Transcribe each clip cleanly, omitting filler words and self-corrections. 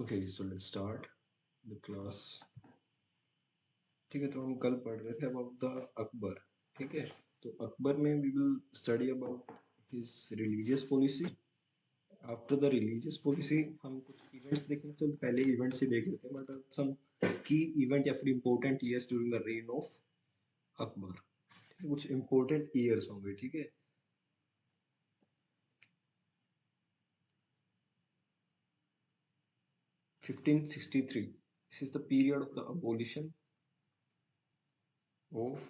Okay so let's start the class. ठीक है, तो हम कल पढ़ रहे थे अबाउट द अकबर। ठीक है, तो अकबर में we will study about his religious policy. After the religious policy हम कुछ इवेंट्स देखेंगे। तो पहले इवेंट्स ही देख लेते हैं, बट सम की इवेंट या फिर important years during the rain of Akbar. ठीक है, कुछ इम्पोर्टेंट ईयर्स होंगे। ठीक है, 1563, this is the period of the abolition of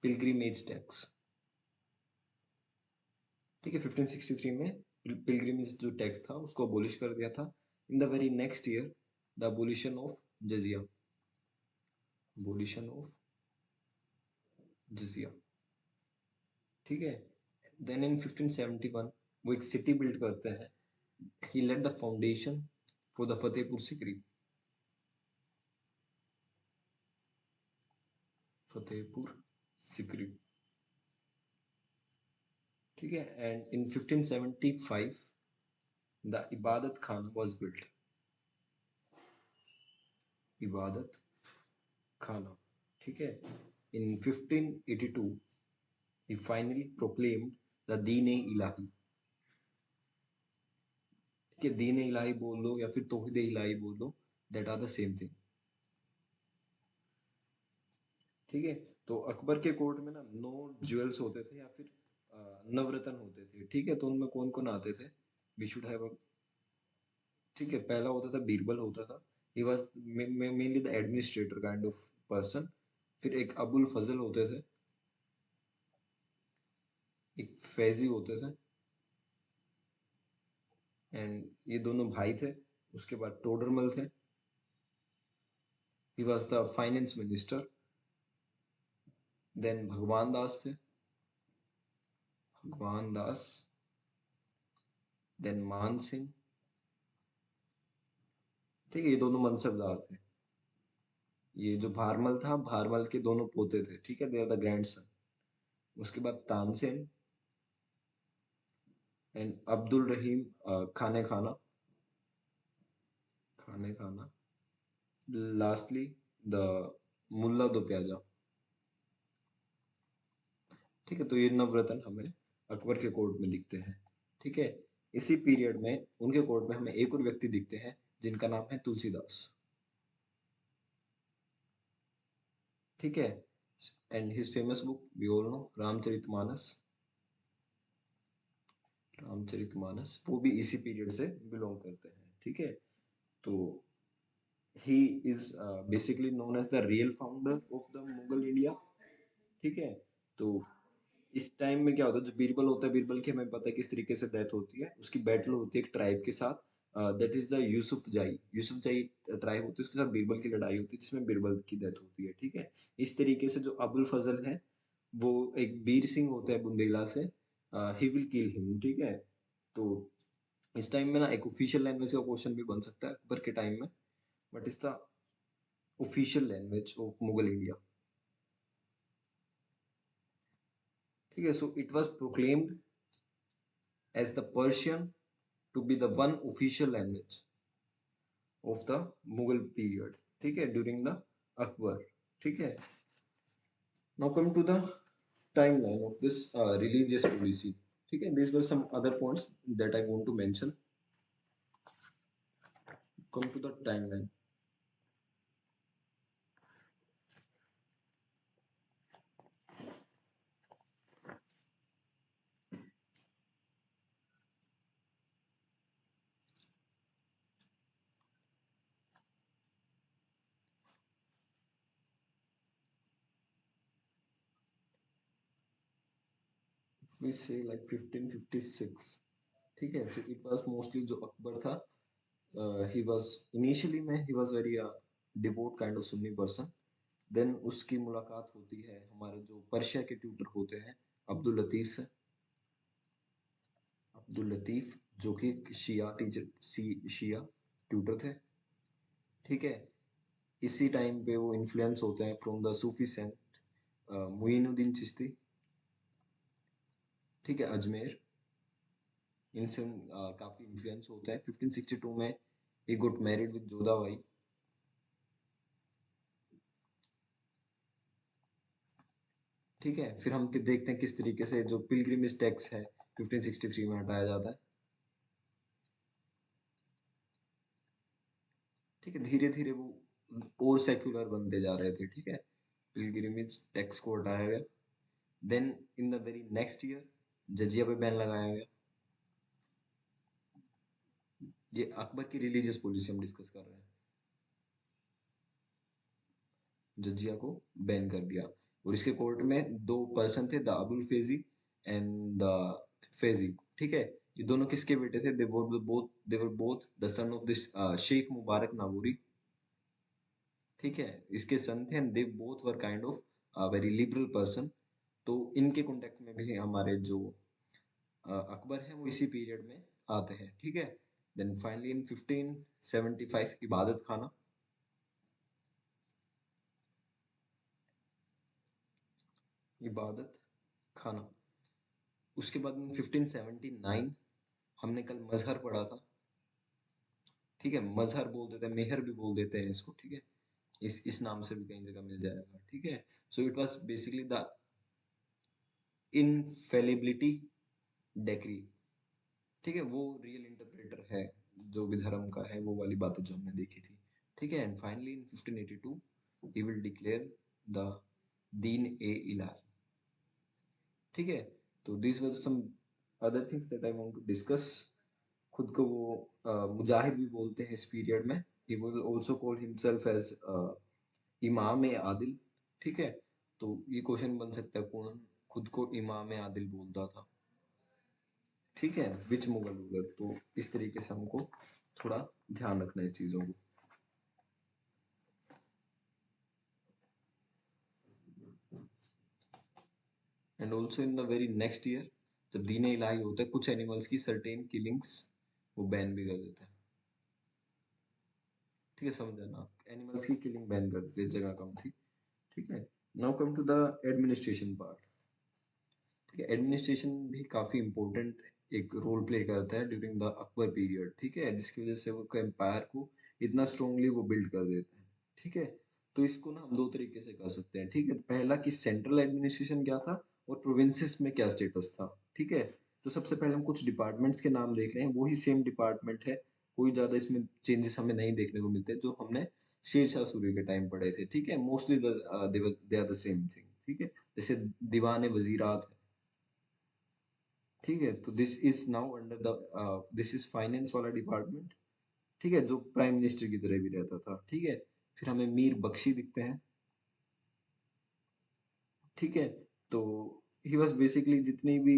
pilgrimage tax. ठीक है, 1563 में पिलग्रिमेज जो टैक्स था उसको अबोलिश कर दिया था। In the very next year the abolition of jizya, abolition of jizya. ठीक है, देन इन 1571 वो एक सिटी बिल्ड करते हैं। He laid the foundation for the Fatehpur Sikri, Fatehpur Sikri. ठीक है, एंड इन 1575 द इबादत खाना वाज बिल्ट, इबादत खाना। ठीक है, इन 1582 he finally proclaimed the दीन-ए-इलाही। ठीक है, दीन-ए-इलाही बोल लो या फिर तौहीद-ए-इलाही बोल लो, that are the same thing. ठीक है, तो अकबर के कोर्ट में ना 9 ज्वेल्स होते थे या फिर नवरत्न होते थे। ठीक है, तो उनमें कौन कौन आते थे? We should have. ठीक है, पहला होता था बीरबल होता था। He was mainly the administrator kind of person. फिर एक अबुल फजल होते थे, एक फैजी होते थे, एंड ये दोनों भाई थे। उसके बाद टोडरमल थे, he was the finance minister. Then Bhagwan Das थे, भगवान दास। देन मान सिंह। ठीक है, ये दोनों मनसबदार थे। ये जो भारमल था, भारमल के दोनों पोते थे। ठीक है, दे आर द ग्रैंडसन। उसके बाद तानसेन एंड अब्दुल रहीम खाने खाना, खाने खाना। लास्टली द मुल्ला दो प्याजा। ठीक है, तो ये नवरत्न हमें अकबर के कोर्ट में दिखते हैं। ठीक है, इसी पीरियड में उनके कोर्ट में हमें एक और व्यक्ति दिखते हैं जिनका नाम है तुलसीदास। ठीक है, and his famous book we all know Ramcharitmanas, Ramcharitmanas. वो भी इसी पीरियड से बिलोंग करते हैं। ठीक है, तो he is basically known as the real founder of the Mughal India. ठीक है, तो इस टाइम में क्या होता है, जो बीरबल होता है, बीरबल की हमें पता है किस तरीके से डेथ होती है। उसकी बैटल होती है एक ट्राइब के साथ, that is the Yousafzai, Yousafzai tribe होती है, उसके साथ बीरबल की लड़ाई होती है जिसमें बीरबल की डेथ होती है। ठीक है, इस तरीके से जो अबुल फजल है वो एक वीर सिंह होता है बुंदेला से, ही विल किल हिम। ठीक है, तो इस टाइम में ना एक ऑफिशियल लैंग्वेज का क्वेश्चन भी बन सकता है अकबर के टाइम में, but is the official language of Mughal India. ठीक है, so it was proclaimed as the Persian to be the one official language of the Mughal period. ठीक है, ड्यूरिंग द अकबर। ठीक है, now come to the timeline of this religious policy. ठीक है, these were some other points that I want to mention. Come to the timeline. We say like 1556। ठीक है, so it was mostly जो अकबर था, he was initially में he was very devout kind of Sunni person। Then उसकी मुलाकात होती है हमारे जो पर्शिया के ट्यूटर होते हैं अब्दुल लतीफ से, अब्दुल लतीफ जो कि शिया टीचर शिया ट्यूटर थे। ठीक है, इसी टाइम पे वो इन्फ्लुएंस होते हैं from the Sufi saint Muinuddin Chishti. ठीक है, अजमेर। इनसे काफी इन्फ्लुएंस होता है। 1562 में he got married with Jodha Bai. ठीक है, फिर हम देखते हैं किस तरीके से जो पिलग्रिमेज टैक्स है 1563 में हटाया जाता है। ठीक है, धीरे धीरे वो और सेक्युलर बनते जा रहे थे। ठीक है, पिलग्रिमेज टैक्स को हटाया गया। Then in the very next year jizya पे बैन लगाया गया। ये अकबर की रिलीजियस पॉलिसी हम डिस्कस कर रहे हैं। जजिया को बैन कर दिया। और इसके कोर्ट में दो पर्सन थे, the Abul Faizi and the Faizi. ठीक है, ये दोनों किसके बेटे थे? They were both the son of this Sheikh Mubarak Nagauri. ठीक है, इसके सन थे and they both were kind of very liberal person. तो इनके कॉन्टेक्ट में भी हमारे जो अकबर हैं वो इसी पीरियड में आते हैं। ठीक है, देन फाइनली इन 1575 इबादत खाना। इबादत खाना। उसके बाद में 1579 हमने कल मजहर पढ़ा था। ठीक है, मजहर बोल देते हैं, मेहर भी बोल देते हैं इसको। ठीक है, इस नाम से भी कई जगह मिल जाएगा। ठीक है, so it was basically the इनफेलिबिलिटी decree. ठीक है, वो रियल इंटरप्रेटर है जो भी धर्म का है, वो वाली बातें जो हमने देखी थी। ठीक है, and finally in 1582 he will declare the Din i Ilahi. ठीक है, तो this was some other things that I want to discuss. खुद को वो मुजाहिद भी बोलते हैं इस पीरियड में। He will also call himself as Imam e Adil. ठीक है, तो ये क्वेश्चन बन सकता है कौन खुद को इमाम ए आदिल बोलता था। ठीक है, विच मुगल रूलर। तो इस तरीके से हमको थोड़ा ध्यान रखना है चीजों को। And also in the very next year जब दीन इलाही होता है, कुछ एनिमल्स की सर्टेन किलिंग्स वो बैन भी कर देता है। ठीक है, समझ जाना, एनिमल्स की किलिंग बैन कर देते, जगह कम थी। ठीक है, now come to the administration part. ठीक है, एडमिनिस्ट्रेशन भी काफी इंपॉर्टेंट एक रोल प्ले करता है ड्यूरिंग द अकबर पीरियड। ठीक है, जिसकी वजह से वो एम्पायर को इतना स्ट्रांगली वो बिल्ड कर देते हैं। ठीक है, तो इसको ना हम दो तरीके से कर सकते हैं। ठीक है, पहला कि सेंट्रल एडमिनिस्ट्रेशन क्या था और प्रोविंसेस में क्या स्टेटस था। ठीक है, तो सबसे पहले हम कुछ डिपार्टमेंट्स के नाम देख रहे हैं, वही सेम डिपार्टमेंट है, कोई ज्यादा इसमें चेंजेस हमें नहीं देखने को मिलते जो हमने शेरशाह सूरी के टाइम पढ़े थे। ठीक है, mostly they are the same thing. ठीक है, जैसे दीवान वजीरात। ठीक है, तो this is now under the this is finance वाला डिपार्टमेंट। ठीक है, जो प्राइम मिनिस्टर की तरह भी रहता था। ठीक है, फिर हमें मीर बख्शी दिखते हैं। ठीक है, तो ही वाज बेसिकली जितनी भी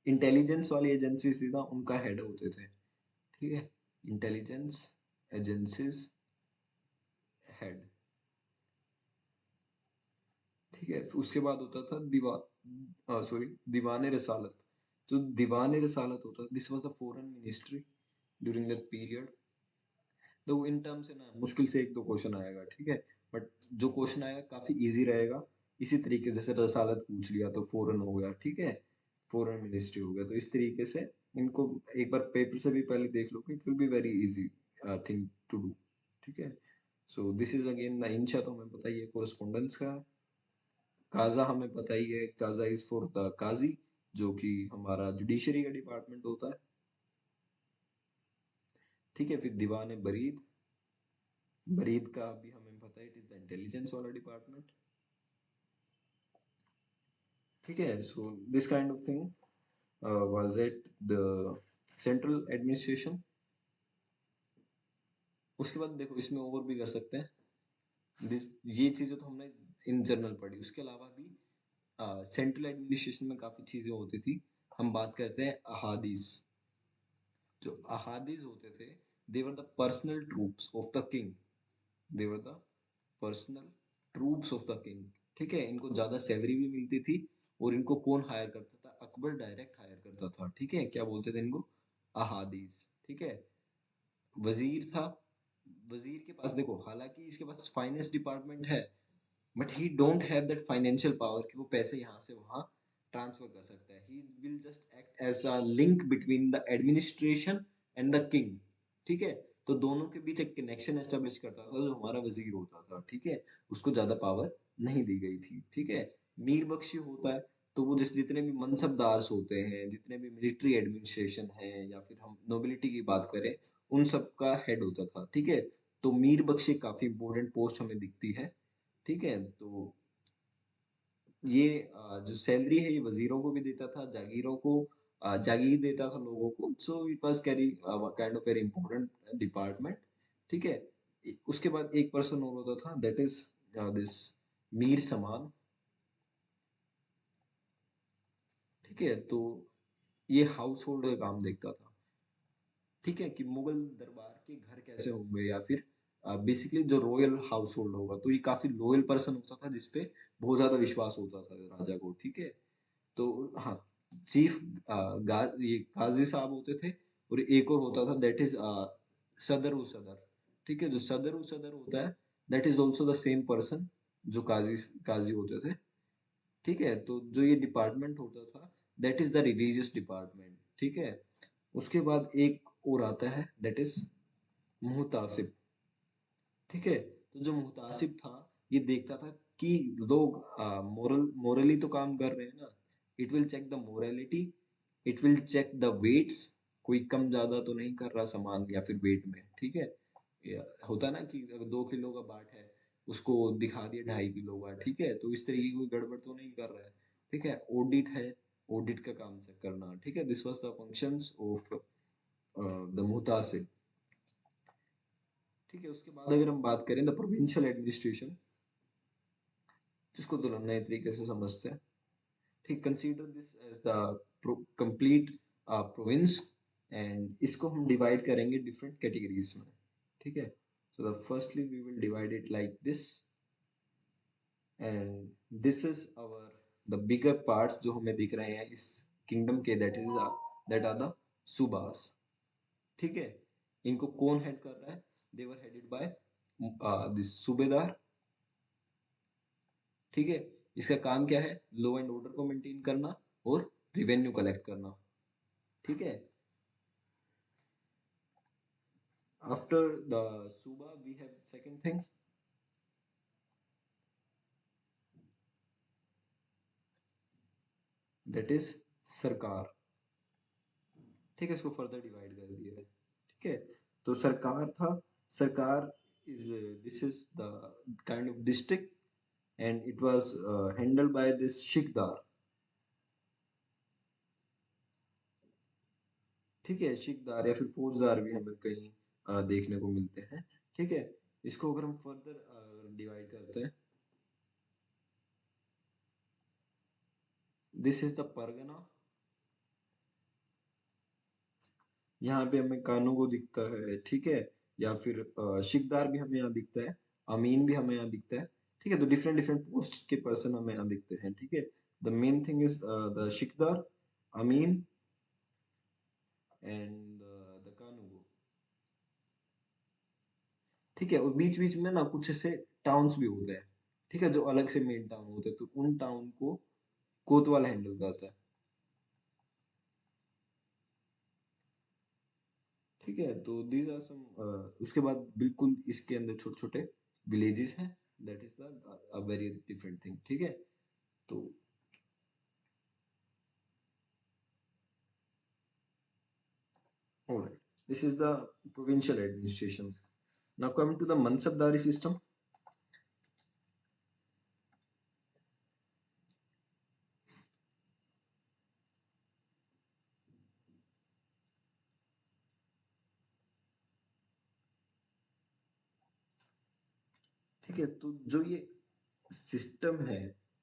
इंटेलिजेंस वाली एजेंसीज थी ना उनका हेड होते थे। ठीक है, इंटेलिजेंस एजेंसीज हेड। ठीक है, फिर उसके बाद होता था दीवान रसालत। जो दीवान रसालत होता this was the foreign ministry during that period. तो इन टर्म से ना मुश्किल से एक दो क्वेश्चन आएगा। ठीक है, बट जो क्वेश्चन आएगा काफी इजी रहेगा। इसी तरीके जैसे रसालत पूछ लिया तो फॉरेन हो गया। ठीक है, फॉरेन मिनिस्ट्री हो गया। तो इस तरीके से इनको एक बार पेपर से भी पहले देख लो, it will be very easy thing to do. ठीक है, so this is again the Insha, तो हमें पता ही है कोरस्पोंडेंस का। काजा हमें पता ही है, काजा इज फॉर द काजी, जो कि हमारा जुडिशरी का डिपार्टमेंट होता है। ठीक है, फिर दीवान बरीद। बरीद का भी हमें पता है, इट इज द इंटेलिजेंस वाला डिपार्टमेंट। ठीक है, so this kind of thing was it the central administration. उसके बाद देखो इसमें और भी कर सकते हैं। दिस ये चीजें तो हमने इन जनरल पढ़ी। उसके अलावा भी सेंट्रल एडमिनिस्ट्रेशन में काफी चीजें होती थी। हम बात करते हैं अहादीस। जो अहादीस होते थे, they were the personal troops of the king. They were the personal troops of the king. ठीक है, इनको ज्यादा सैलरी भी मिलती थी। और इनको कौन हायर करता था? अकबर डायरेक्ट हायर करता था। ठीक है, क्या बोलते थे इनको? अहादीस। ठीक है, वजीर था। वजीर के पास देखो, हालांकि इसके पास फाइनेंस डिपार्टमेंट है, but he don't have that financial power कि वो पैसे यहाँ से वहां ट्रांसफर कर सकता है। He will just act as a link between the administration and the king. ठीक है, तो दोनों के बीच एक कनेक्शन एस्टेब्लिश करता था जो हमारा वजीर होता था। ठीक है, उसको ज्यादा पावर नहीं दी गई थी। ठीक है, मीर बख्शी होता है तो वो जितने भी मनसबदार होते हैं, जितने भी मिलिट्री एडमिनिस्ट्रेशन है, या फिर हम नोबिलिटी की बात करें, उन सब का हेड होता था। ठीक है, तो मीर बख्शी काफी इंपॉर्टेंट पोस्ट हमें दिखती है। ठीक है, तो ये जो सैलरी है ये वजीरों को भी देता था, जागीरों को जागीर देता था लोगों को। सो it was carry kind of very important department. ठीक है, उसके बाद एक पर्सन और होता था, दैट इज दिस मीर समान। ठीक है, तो ये हाउस होल्ड का काम देखता था। ठीक है, कि मुगल दरबार के घर कैसे होंगे, या फिर बेसिकली जो रॉयल हाउस होल्ड होगा, तो ये काफी लॉयल पर्सन होता था जिसपे बहुत ज्यादा विश्वास होता था राजा को। ठीक है, तो हाँ, चीफ ये काजी साहब होते थे, और एक और होता था, दैट इज सदर उ सदर। ठीक है, जो सदर उ सदर होता है, that is also the same person जो काजी काजी होते थे। ठीक है, तो जो ये डिपार्टमेंट होता था, that is the religious department. ठीक है, उसके बाद एक और आता है, दैट इज मुहतासिब। ठीक है, तो जो मुहतासिब था, ये देखता था कि लोग मोरली तो काम कर रहे हैं ना। It will check the morality, it will check the weights, कोई कम ज्यादा तो नहीं कर रहा सामान या फिर वेट में। ठीक है, होता ना कि अगर 2 किलो का बाट है, उसको दिखा दिया 2.5 किलो का। ठीक है, तो इस तरीके की कोई गड़बड़ तो नहीं कर रहा है। ठीक है, ऑडिट है, ऑडिट का काम चेक करना। ठीक है, this was the functions of the Muhtasib. ठीक है, उसके बाद अगर हम बात करें द प्रोविंशियल एडमिनिस्ट्रेशन, जिसको तो हम नए तरीके से समझते हैं। ठीक, consider this as the complete province, and इसको हम डिवाइड करेंगे डिफरेंट कैटेगरीज में। ठीक है, so the firstly we will divide it like this, and this is our the bigger parts जो हमें दिख रहे हैं इस किंगडम के, दैट आर द सूबास। ठीक है, इनको कौन हेड कर रहा है? They were headed by this subedar. ठीक है, इसका काम क्या है? लॉ एंड ऑर्डर को मेंटेन करना और रिवेन्यू कलेक्ट करना। ठीक है, after the suba we have second thing, that is sarkar. ठीक है, इसको फर्दर डिवाइड कर दिया है। ठीक है, तो सरकार था, sarkar is this is the kind of district, and it was handled by this Shiqdar. ठीक है, शिकदार या फिर फौजदार भी हमें कहीं देखने को मिलते हैं। ठीक है, इसको अगर हम फर्दर डिवाइड करते हैं, दिस इज द परगना। यहाँ पे हमें कानूगो दिखता है। ठीक है, या फिर शिकदार भी हमें यहाँ दिखता है, अमीन भी हमें यहाँ दिखता है। ठीक है, तो डिफरेंट डिफरेंट पोस्ट के पर्सन हमें यहाँ दिखते हैं। ठीक है, the main thing is the Shiqdar, Amin, and the Qanungo. ठीक है, और बीच बीच में ना कुछ ऐसे टाउन्स भी होते हैं। ठीक है, जो अलग से मेन टाउन होते हैं, तो उन टाउन को कोतवाल हैंडल करता है। ठीक है, तो दीज आर सम, उसके बाद बिल्कुल इसके अंदर छोटे छोटे विलेजेस हैं, that is the very different thing. ठीक है, तो alright, this is the provincial administration. Now come to the mansabdari system. ठीक है, तो जो ये सिस्टम है,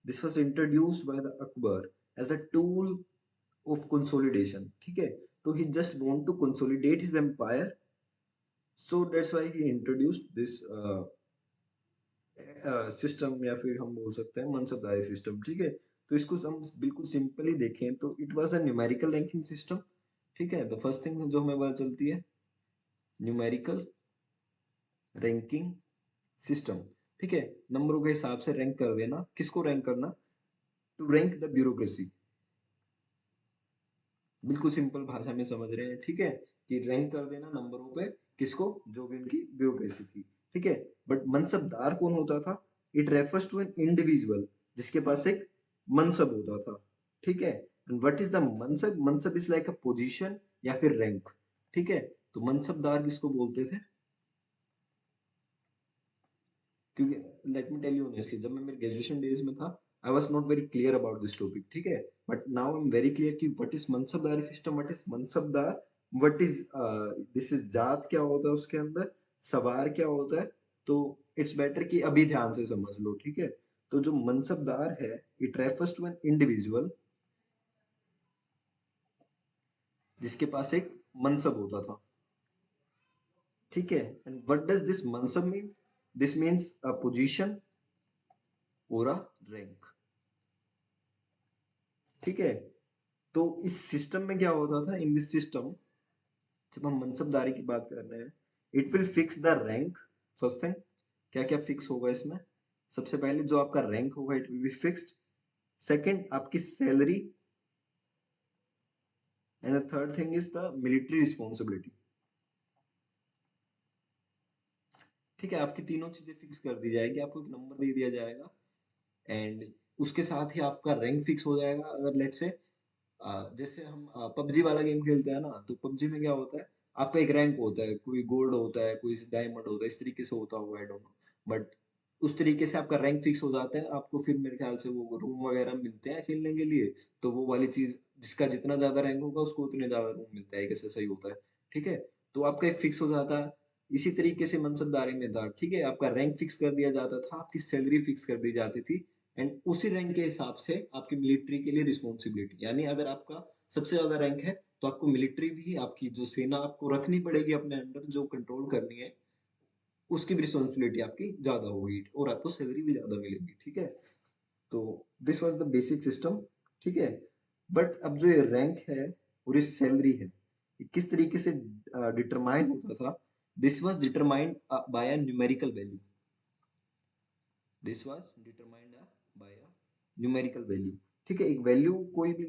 this was introduced by the Akbar as a tool of consolidation. ठीक है, तो he just want to consolidate his empire, so that's why he introduced this system, या फिर हम बोल सकते हैं मनसबदारी सिस्टम। ठीक है, तो इसको हम बिल्कुल सिंपली देखें तो it was a numerical ranking system. ठीक है, द फर्स्ट थिंग जो हमें पता चलती है, न्यूमेरिकल रैंकिंग सिस्टम। ठीक है, नंबरों के हिसाब से रैंक कर देना। किसको रैंक करना? To rank the bureaucracy. बिल्कुल सिंपल भाषा में समझ रहे हैं, ठीक है, कि रैंक कर देना नंबरों पे किसको, जो भी उनकी ब्यूरोक्रेसी थी, ठीक है। बट मनसबदार कौन होता था? It refers to an individual जिसके पास एक मनसब होता था, ठीक है। And what is the mansab? Mansab is like a position या फिर रैंक, ठीक है। तो मनसबदार किसको बोलते थे? क्योंकि let me tell you honestly, जब मैं मेरे ग्रेजुएशन डेज में था, I was not very clear about this topic, ठीक है। But now I am very clear कि what is mansabdari system, what is mansabdar, what is this is zat क्या होता है उसके अंदर, सवार क्या होता है। तो इट्स बेटर कि अभी ध्यान से समझ लो, ठीक है। तो जो मनसबदार है, it refers to an individual जिसके पास एक मनसब होता था, ठीक है। And what does this mansab mean? This means a position और अ रैंक, ठीक है। तो इस सिस्टम में क्या होता था? इन दिस सिस्टम, जब हम मनसबदारी की बात कर रहे हैं, it will fix the rank. First thing, क्या क्या फिक्स होगा इसमें? सबसे पहले जो आपका रैंक होगा, it will be fixed. Second, आपकी salary. And the third thing is the military responsibility, ठीक है। आपकी तीनों चीजें फिक्स कर दी जाएगी, आपको एक नंबर दे दिया जाएगा, एंड उसके साथ ही आपका रैंक फिक्स हो जाएगा। अगर लेट से जैसे हम पबजी वाला गेम खेलते हैं ना, तो पबजी में क्या होता है, आपका एक रैंक होता है, कोई गोल्ड होता है, कोई डायमंड होता है, इस तरीके से होता होगा, आई डोंट नो। बट उस तरीके से आपका रैंक फिक्स हो जाता है, आपको फिर मेरे ख्याल से वो रूम वगैरह मिलते हैं खेलने के लिए। तो वो वाली चीज, जिसका जितना ज्यादा रैंक होगा उसको उतने ज्यादा रूम मिलता है, कैसे सही होता है, ठीक है। तो आपका एक फिक्स हो जाता है। इसी तरीके से मनसबदारी में था, ठीक है, आपका रैंक फिक्स कर दिया जाता था, आपकी सैलरी फिक्स कर दी जाती थी, एंड उसी रैंक के हिसाब से आपकी मिलिट्री के लिए रिस्पॉन्सिबिलिटी, यानी अगर आपका सबसे ज्यादा रैंक है, तो आपको मिलिट्री भी, आपकी जो सेना आपको रखनी पड़ेगी अपने अंडर, जो कंट्रोल करनी है, उसकी भी रिस्पॉन्सिबिलिटी आपकी ज्यादा होगी, और आपको सैलरी भी ज्यादा मिलेगी, ठीक है। तो this was the basic system, ठीक है। बट अब जो ये रैंक है और ये सैलरी है, ये किस तरीके से डिटरमाइन होता था? This was determined by a numerical value. This was determined by a numerical value, ठीक है। एक वैल्यू कोई भी,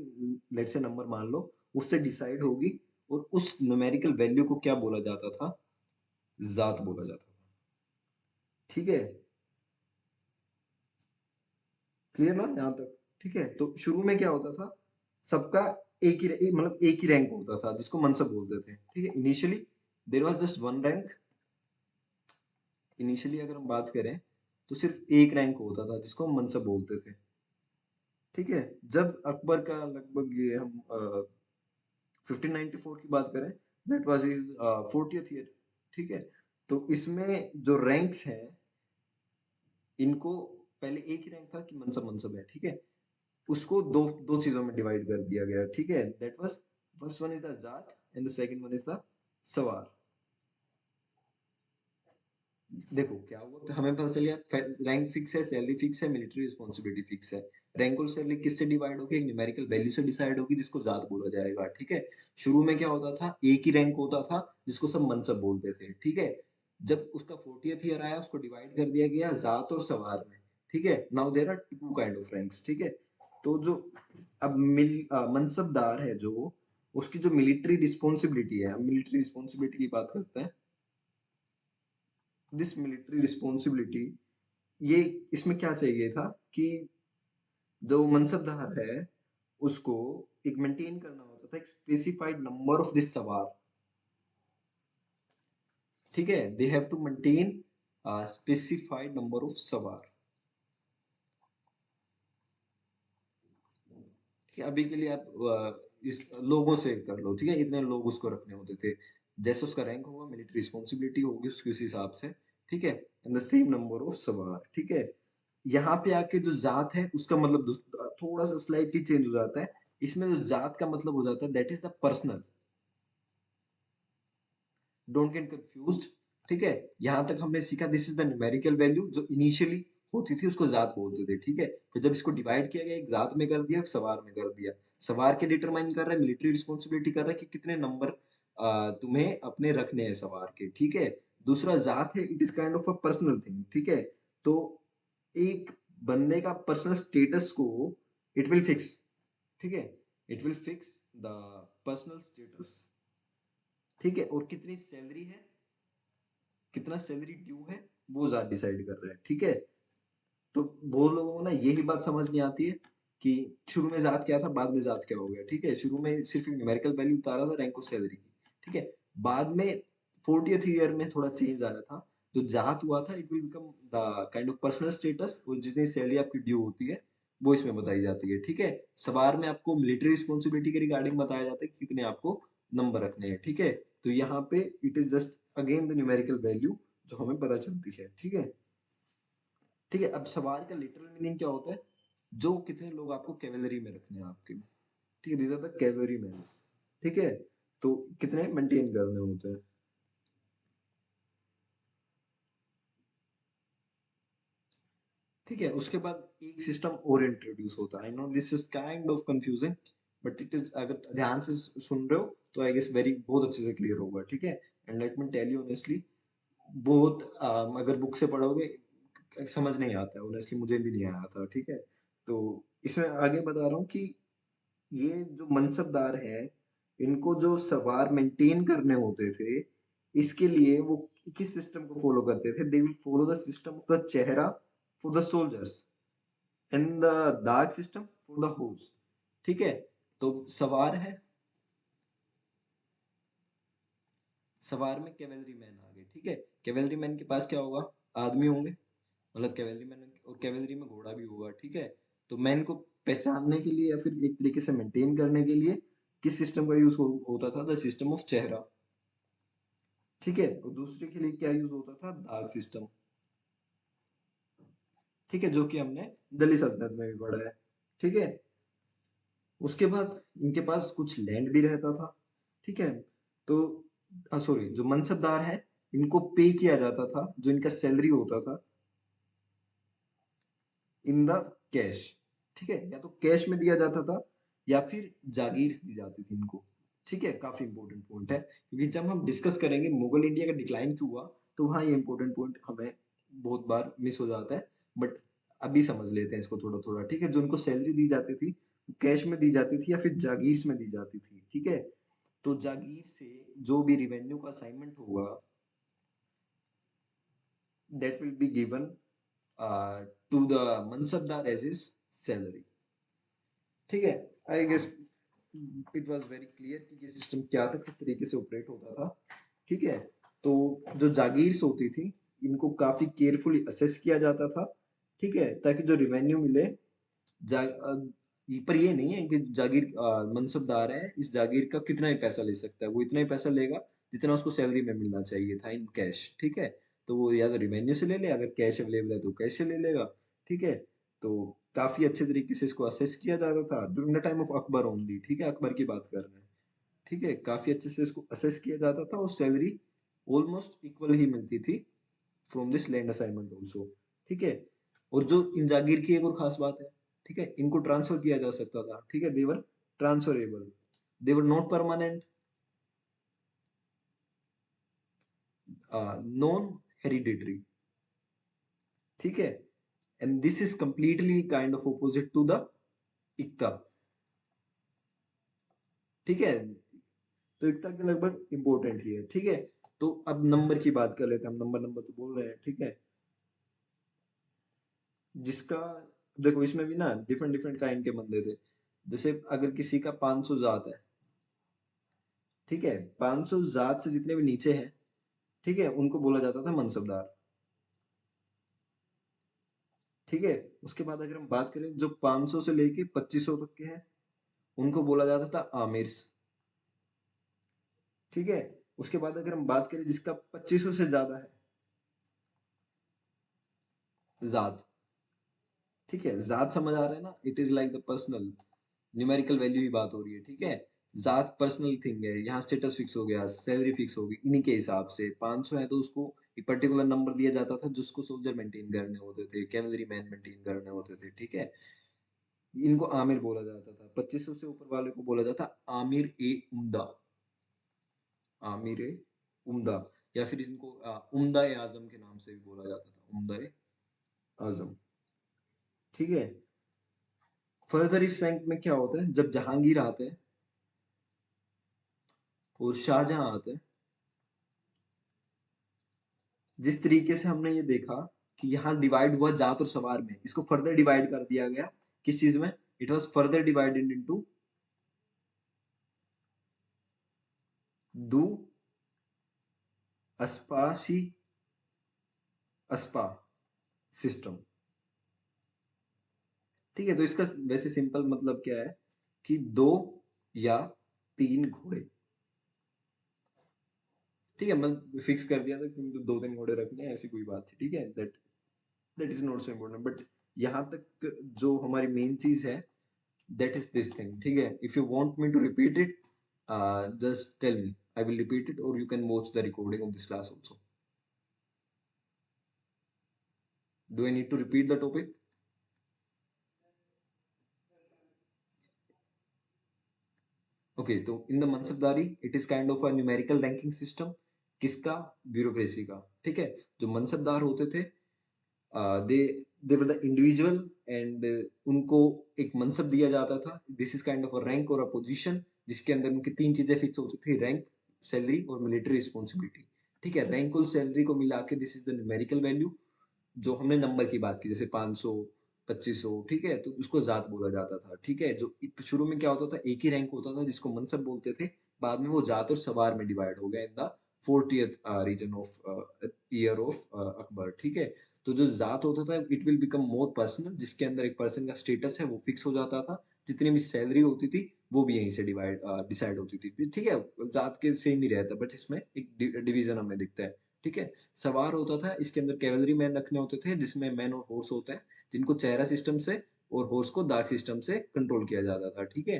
लेट्स से नंबर मान लो, उससे डिसाइड होगी, और उस न्यूमेरिकल वैल्यू को क्या बोला जाता था? जात बोला जाता था, ठीक है। क्लियर ना यहाँ तक? ठीक है। तो शुरू में क्या होता था, सबका मतलब एक ही रैंक होता था, जिसको मनसब बोलते थे, ठीक है। Initially there was just one rank. Initially अगर हम बात करें, तो सिर्फ एक रैंक होता था, जिसको हम मनसब बोलते थे, ठीक है। जब अकबर का लगभग ये हम 1594 की बात करें, that was his 40th year, ठीक है। तो इसमें जो रैंक्स हैं, इनको पहले एक ही रैंक था कि मनसब मनसब है, ठीक है। उसको दो दो चीजों में डिवाइड कर दिया गया, ठीक है। That was, first one is the Jat and the second one is the सवार। देखो क्या हुआ, तो हमें पता चल गया रैंक फिक्स है, सैलरी फिक्स है, मिलिट्री रिस्पॉन्सिबिलिटी फिक्स है। रैंक और सैलरी किससे डिवाइड होगी? एक न्यूमेरिकल वैल्यू से डिसाइड होगी, जिसको जात बोला जाएगा, ठीक है। शुरू में क्या होता था, एक ही रैंक होता था, जिसको सब मनसब बोलते थे, ठीक है। जब उसका 40th ईयर आया, उसको डिवाइड कर दिया गया जात और सवार में, ठीक है। Now there are two kind of ranks, ठीक है। तो जो अब मनसबदार है जो, उसकी जो मिलिट्री रिस्पॉन्सिबिलिटी है, हम मिलिट्री रिस्पॉन्सिबिलिटी की बात करते हैं। दिस मिलिट्री रिस्पॉन्सिबिलिटी, ये इसमें क्या चाहिए था कि जो मनसबदार है, उसको एक मेंटेन करना होता था, एक specified number of this sawar, ठीक है। They have to maintain specified number of sawar, ठीक है। अभी के लिए आप इस लोगों से कर लो, ठीक है, इतने लोग उसको रखने होते थे। जैसे उसका रैंक होगा, मिलिट्री रिस्पॉन्सिबिलिटी होगी उसकी उस हिसाब से, ठीक है। And the same number of sawar, ठीक है। यहाँ पे आके जो जात है, उसका मतलब थोड़ा सा स्लाइटली चेंज हो जाता है। इसमें जो जात का मतलब हो जाता है, that is the personal. Don't get confused, ठीक है। यहाँ तक हमने सीखा, this is the numerical value जो इनिशियली होती थी, उसको जात बोलते थे, ठीक है। फिर जब इसको डिवाइड किया गया, एक जात में कर दिया, एक सवार में कर दिया। सवार के डिटरमाइन कर रहा है, मिलिट्री रिस्पॉन्सिबिलिटी कर रहा है कि कितने नंबर तुम्हें अपने रखने हैं सवार के, ठीक है। दूसरा जात है, it is kind of a personal thing, ठीक है। तो एक बंदे का पर्सनल स्टेटस को इट विल फिक्स, ठीक है। It will fix the personal status, ठीक है, और कितनी सैलरी है, कितना सैलरी ड्यू है, वो जात डिसाइड कर रहे हैं, ठीक है। तो वो लोगों को ना यही बात समझ नहीं आती है कि शुरू में जात क्या था, बाद में जात क्या हो गया, ठीक है। शुरू में सिर्फ न्यूमेरिकल वैल्यू उतारा था रैंक और सैलरी की, ठीक है। बाद में 40th ईयर में थोड़ा चेंज आया था, जो जात हुआ था it will become the kind of personal status, और जितनी सैलरी आपकी ड्यू होती है वो इसमें बताई जाती है, ठीक है। सवार में आपको मिलिट्री रिस्पॉन्सिबिलिटी के रिगार्डिंग बताया जाता है कि कितने आपको नंबर रखने हैं, ठीक है। तो यहाँ पे it is just again the numerical value जो हमें पता चलती है, ठीक है। ठीक है, अब सवाल का लिटरल मीनिंग क्या होता है, जो कितने लोग आपको कैवेलरी में रखने हैं आपके में, ठीक है, this are the cavalry man, ठीक है। तो कितने मेंटेन करने होते हैं, ठीक है। उसके बाद एक सिस्टम और इंट्रोड्यूस होता है, I know this is kind of confusing, but it is, अगर ध्यान से सुन रहे हो तो आई गेस वेरी बहुत अच्छे से क्लियर होगा, ठीक है। And let me tell you honestly, बहुत अगर बुक से पढ़ोगे समझ नहीं आता है, ऑनेस्टली मुझे भी नहीं आया था, ठीक है। तो इसमें आगे बता रहा हूँ कि ये जो मनसबदार है, इनको जो सवार मेंटेन करने होते थे, इसके लिए वो किस सिस्टम को फॉलो करते थे, they will follow the system of the chehra for the soldiers and the dagh system for the horse, ठीक है। तो सवार है, सवार में कैवेलरी मैन आ गए, ठीक है। कैवेलरी मैन के पास क्या होगा, आदमी होंगे, मतलब कैवेलरी मैन, और कैवेलरी में घोड़ा भी होगा, ठीक है। तो मैन को पहचानने के लिए या फिर एक तरीके से मेंटेन करने के लिए किस सिस्टम का यूज होता था, द सिस्टम ऑफ चेहरा, ठीक है। और दूसरे के लिए क्या यूज होता था, दाग सिस्टम, ठीक है, जो कि हमने दिल्ली सल्तनत में भी पढ़ा है, ठीक है। उसके बाद इनके पास कुछ लैंड भी रहता था, ठीक है। तो सॉरी, जो मनसबदार है, इनको पे किया जाता था, जो इनका सैलरी होता था इन द कैश, ठीक है, या तो कैश में दिया जाता था या फिर जागीर दी जाती थी इनको, ठीक है। काफी इंपॉर्टेंट पॉइंट है, क्योंकि जब हम डिस्कस करेंगे मुगल इंडिया का डिक्लाइन क्यों हुआ, तो वहाँ ये इंपॉर्टेंट पॉइंट हमें बहुत बार मिस हो जाता है, बट अभी समझ लेते हैं इसको थोड़ा थोड़ा, ठीक है। जो उनको सैलरी दी जाती थी, कैश में दी जाती थी या फिर जागीर में दी जाती थी, ठीक है। तो जागीर से जो भी रिवेन्यू का असाइनमेंट होगा, that will be given to the mansabdar as his salary, ठीक है। I guess it was very clear कि ये सिस्टम क्या था, किस तरीके से ऑपरेट होता था, ठीक है। तो जो जागीर्स होती थी, इनको काफी केयरफुली असेस किया जाता था, ठीक है, ताकि जो रिवेन्यू मिले, पर ये नहीं है कि जागीर मनसबदार है, इस जागीर का कितना ही पैसा ले सकता है, वो इतना ही पैसा लेगा जितना उसको सैलरी में मिलना चाहिए था इन कैश, ठीक है। तो वो या तो रिवेन्यू से ले ले, अगर कैश अवेलेबल है तो कैश से ले लेगा, ठीक है। तो काफी अच्छे तरीके से इसको असेस किया जाता था during the time of Akbar only, ठीक है, अकबर की बात कर रहे हैं, ठीक है। काफी अच्छे से इसको असेस किया जाता था, और सैलरी ऑलमोस्ट इक्वल ही मिलती थी from this land assignment also, ठीक है। और जो इन जागीर की एक और खास बात है, ठीक है, इनको ट्रांसफर किया जा सकता था, ठीक है, they're transferable, they're not permanent, non hereditary, ठीक है। And this is completely kind of opposite to the iqta, ठीक है। तो इक्ता के लगभग इंपॉर्टेंट ही है, ठीक है। तो अब नंबर की बात कर लेते हैं हम, नंबर नंबर तो बोल रहे हैं, ठीक है। जिसका, देखो इसमें भी ना डिफरेंट डिफरेंट काइंड के बंदे थे, जैसे अगर किसी का 500 जात है, ठीक है, 500 जात से जितने भी नीचे हैं, ठीक है, उनको बोला जाता था मनसबदार, ठीक है। उसके बाद अगर हम बात करें जो 500 से लेके 2500 तक के हैं, उनको बोला जाता था आमिर्स, ठीक है। उसके बाद अगर हम बात करें जिसका 2500 से ज्यादा है, जात, ठीक है। जात समझ आ रहा है ना, it is like the personal, numerical value की बात हो रही है, ठीक है। जात पर्सनल थिंग है, यहाँ स्टेटस फिक्स हो गया, सैलरी फिक्स होगी, इन्हीं के हिसाब से 500 है तो उसको एक पर्टिकुलर नंबर दिया जाता था जिसको सोल्जर मेंटेन करने होते थे, कैवलरी मैन मेंटेन करने होते थे, ठीक है। इनको आमिर बोला जाता था, 2500 से ऊपर वाले को बोला जाता आमिर ए उम्दा, आमिर ए उम्दा, या फिर इनको उम्दा ए आजम के नाम से भी बोला जाता था, उम्दा ए आजम, ठीक है। फर्दर इस रैंक में क्या होता है, जब जहांगीर आते हैं, और शाहजहां आते हैं। जिस तरीके से हमने ये देखा कि यहाँ डिवाइड हुआ जात और सवार में, इसको फर्दर डिवाइड कर दिया गया किस चीज में, it was further divided into दो अस्पासी अस्पा सिस्टम। ठीक है, तो इसका वैसे सिंपल मतलब क्या है कि दो या तीन घोड़े। ठीक है, मैं फिक्स कर दिया था कि मुझे दो तीन घोड़े रखने हैं, ऐसी कोई बात थी। ठीक है, that is not so important, but यहाँ तक जो हमारी मेन चीज है दैट इज दिस थिंग। ठीक है, if you want me to repeat it, just tell me, I will repeat it और you can watch the recording of this class also. Do I need to repeat the topic? Okay, तो in the mansabdari it is kind of a numerical ranking system. किसका? Bureaucracy का। ठीक है, जो मनसबदार होते थे, they they were the individual, and उनको एक मनसब दिया जाता था। This is kind of a rank और अ पोजीशन, जिसके अंदर उनकी तीन चीजें फिक्स होती थी: रैंक, सैलरी और मिलिट्री रिस्पॉन्सिबिलिटी। ठीक है, रैंक और सैलरी को मिला के this is the numerical value. जो हमने नंबर की बात की, जैसे 500, 2500, ठीक है, तो उसको जात बोला जाता था। ठीक है, जो शुरू में क्या होता था, एक ही रैंक होता था जिसको मनसब बोलते थे। बाद में वो जात और सवार में डिवाइड हो गया in the 40th region of year of Akbar. ठीक है, तो जो जात होता था it will become more personal, जिसके अंदर एक पर्सन का स्टेटस है वो फिक्स हो जाता था। जितनी भी सैलरी होती थी वो भी यहीं से डिसाइड होती थी। ठीक है, जात के सेम ही रहता, बट इसमें एक डिवीजन हमें दिखता है। ठीक है, सवार होता था, इसके अंदर कैवलरी मैन रखने होते थे, जिसमें मैन और हॉर्स होते हैं, जिनको चेहरा सिस्टम से और हॉर्स को दाग सिस्टम से कंट्रोल किया जाता था। ठीक है,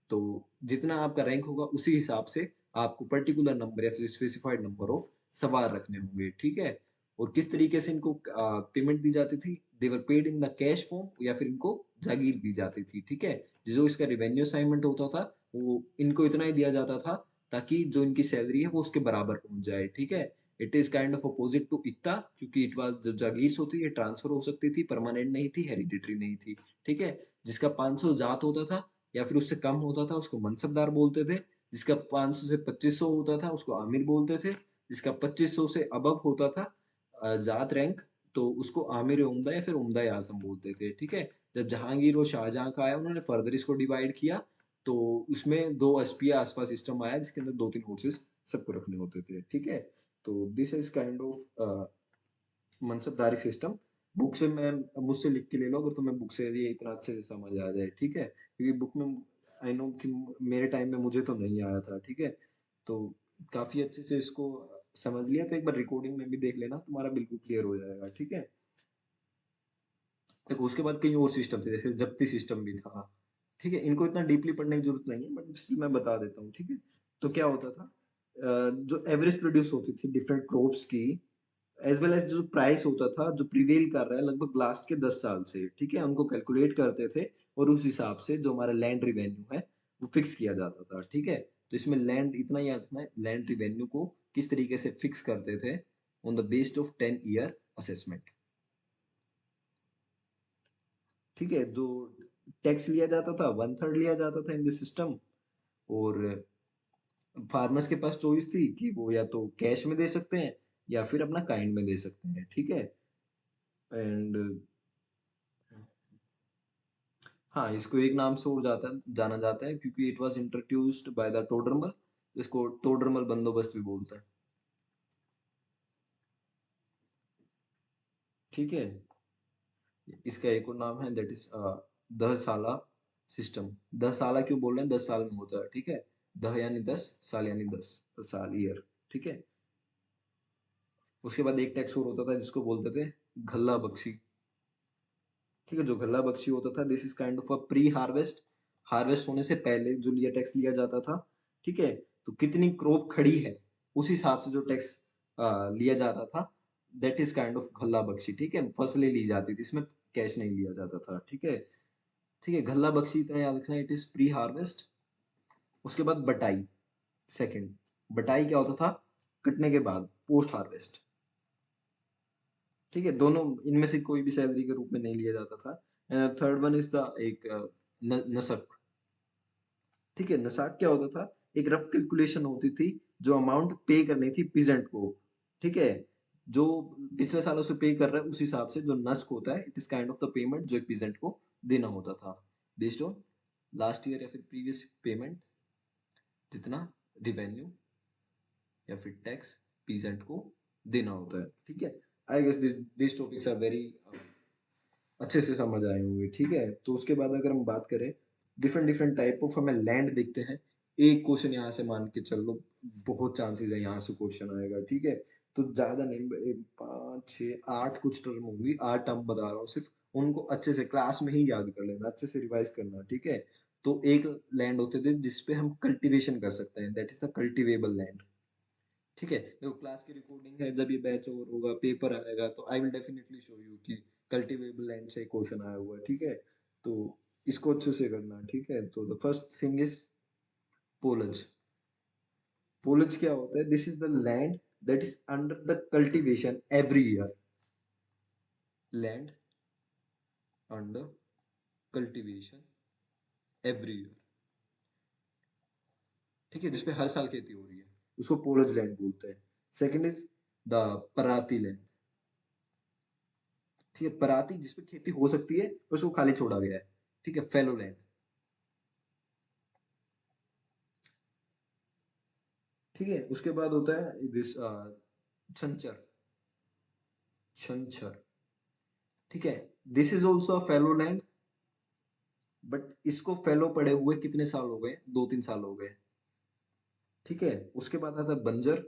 तो जितना आपका रैंक होगा उसी हिसाब से आपको पर्टिकुलर नंबर या फिर स्पेसिफाइड नंबर ऑफ सवार रखने होंगे। ठीक है, और किस तरीके से इनको पेमेंट दी जाती थी, they were paid in the cash form या फिर इनको जागीर दी जाती थी। ठीक है, जो इसका रेवेन्यू असाइनमेंट होता था वो इनको इतना ही दिया जाता था ताकि जो इनकी सैलरी है वो उसके बराबर पहुंच जाए। ठीक है, it is kind of opposite to iqta, क्योंकि इट वाज जो जागीर होती है ट्रांसफर हो सकती थी, परमानेंट नहीं थी, हेरिडिटरी नहीं थी। ठीक है, जिसका 500 जात होता था या फिर उससे कम होता था उसको मनसबदार बोलते थे। जिसका 500 से 2500 होता था उसको आमिर बोलते थे। जिसका 2500 से अबव होता था जात रैंक, तो उसको आमिर उम्दा या फिर उम्दा आजम बोलते थे। ठीक है, जब जहांगीर और शाहजहां का आया उन्होंने फर्दर इसको डिवाइड किया, तो उसमें दो एसपीया आसपास सिस्टम आया जिसके अंदर दो तीन कोर्सेज सबको रखने होते थे। ठीक है, तो this is kind of मनसबदारी system. Book से मैं मुझसे लिख के ले लो अगर तुम्हें बुक से ये इतना अच्छे से समझ आ जाए। ठीक है, क्योंकि बुक में आई नो कि मेरे टाइम में मुझे तो नहीं आया था। ठीक है, तो काफी अच्छे से इसको समझ लिया, तो एक बार रिकॉर्डिंग में भी देख लेना, तुम्हारा बिल्कुल क्लियर हो जाएगा। ठीक है, देखो उसके बाद कई और सिस्टम थे, जैसे जब्ती सिस्टम भी था। ठीक है, इनको इतना डीपली पढ़ने की जरूरत नहीं है, बट मैं बता देता हूँ। ठीक है, तो क्या होता था, जो एवरेज प्रोड्यूस होती थी डिफरेंट क्रॉप्स की, एज वेल एज जो प्राइस होता था जो प्रिवेल कर रहा है लगभग लास्ट के 10 साल से। ठीक है, उनको कैलकुलेट करते थे और उस हिसाब से जो हमारा लैंड रिवेन्यू है वो फिक्स किया जाता था। ठीक है, तो इसमें लैंड इतना याद रखना है, लैंड रिवेन्यू को किस तरीके से फिक्स करते थे, on the based of 10 year assessment. ठीक है, जो टैक्स लिया जाता था 1/3 लिया जाता था इन दिस सिस्टम। और फार्मर्स के पास चॉइस थी कि वो या तो कैश में दे सकते हैं या फिर अपना काइंड में दे सकते हैं। ठीक है, एंड हाँ, इसको एक नाम से और जाना जाता है क्योंकि it was introduced by the Todarmal, जिसको टोडरमल बंदोबस्त भी बोलते हैं। ठीक है, इसका एक और नाम है दैट इज 10 साला सिस्टम। 10 साला क्यों बोल रहे हैं, 10 साल में होता है। ठीक है, 10 यानी 10, साल यानी 10, साल ईयर। ठीक है, उसके बाद एक टैक्स और होता था जिसको बोलते थे घल्ला बख्शी। ठीक है, जो घल्ला बख्शी होता था this is kind of a pre harvest, harvest होने से पहले जो लिया टैक्स लिया जाता था। ठीक है, तो कितनी क्रॉप खड़ी है उस हिसाब से जो टैक्स लिया जाता था, that is kind of ghalla bakhshi. ठीक है, फसलें ली जाती थी, इसमें कैश नहीं लिया जाता था। ठीक है, ठीक है, घल्ला बख्शी इतना याद रखना, इट इज प्री हार्वेस्ट। उसके बाद बटाई, सेकंड, बटाई क्या होता था, कटने के बाद, पोस्ट हार्वेस्ट। ठीक है, दोनों इनमें से कोई भी सैलरी के रूप में नहीं लिया जाता था। थर्ड वन इज द एक नसक। ठीक है, नसाक क्या होता था, एक रफ कैलकुलेशन होती थी जो अमाउंट पे करनी थी पीजेंट को, ठीक है? जो पिछले सालों से पे कर रहा है उस हिसाब से जो नस्क होता है, it is kind of the payment जो एक पीजेंट को देना होता था बेस्ड ऑन लास्ट ईयर या फिर प्रीवियस पेमेंट, जितना रिवेन्यू या फिर टैक्स पीजेंट को देना होता है, ठीक है? I guess this topics are very अच्छे से समझ आए होंगे, ठीक है? तो उसके बाद अगर हम बात करें डिफरेंट डिफरेंट टाइप ऑफ हमें लैंड देखते हैं। एक क्वेश्चन यहाँ से मान के चल लो, बहुत चांसेस है यहाँ से क्वेश्चन आएगा, ठीक है? तो ज्यादा नहीं, 5 6 8 कुछ टर्म होंगी, 8 टर्म बता रहा हूँ सिर्फ, उनको अच्छे से क्लास में ही याद कर लेना, अच्छे से रिवाइज करना, ठीक है? तो एक लैंड होते थे जिसपे हम कल्टीवेशन कर सकते हैं, that is the cultivable land, ठीक है? देखो क्लास की रिकॉर्डिंग है, जब ये बैच ओवर होगा पेपर आएगा तो I will definitely show you कि कल्टीवेबल लैंड से क्वेश्चन आया हुआ है, ठीक है? तो इसको अच्छे से करना, ठीक है? तो द फर्स्ट थिंग इज पोलज। पोलज क्या होता है? This is the land that is under the cultivation every year, land under cultivation every year, ठीक है? जिसपे हर साल खेती हो रही है, उसको पोलज लैंड बोलते हैं। सेकंड इज द पराती लैंड, ठीक है? पराती जिसपे खेती हो सकती है पर उसको खाली छोड़ा गया है, ठीक है? फेलो लैंड, ठीक है? उसके बाद होता है दिस छंचर, छंचर, ठीक है? This is also a fellow land, but इसको फेलो पड़े हुए कितने साल हो गए? 2 3 साल हो गए, ठीक है? उसके बाद आता है बंजर।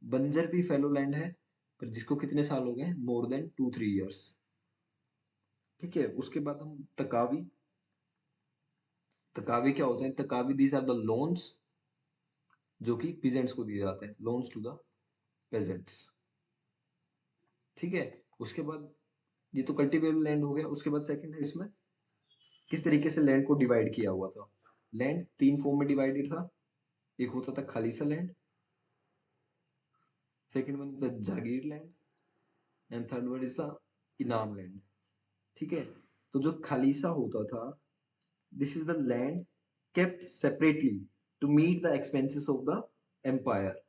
बंजर भी फेलो लैंड है, पर जिसको कितने साल हो गए? मोर देन 2 3 ईयर्स, ठीक है? उसके बाद हम तकावी। तकावी क्या होते हैं? Taqavi these are the loans जो कि पीजेंट्स को दिए जाते हैं, लोन्स टू द पेजेंट्स, ठीक है? उसके बाद ये तो कल्टीवेबल लैंड हो गया। उसके बाद सेकंड है इसमें किस तरीके से लैंड को डिवाइड किया हुआ था। लैंड 3 फॉर्म में डिवाइडेड था। एक होता था khalisa land, second one is the jagir land, and third one is the inam land, ठीक है? तो जो खालिसा होता था, this is the land kept separately to meet the expenses of the empire,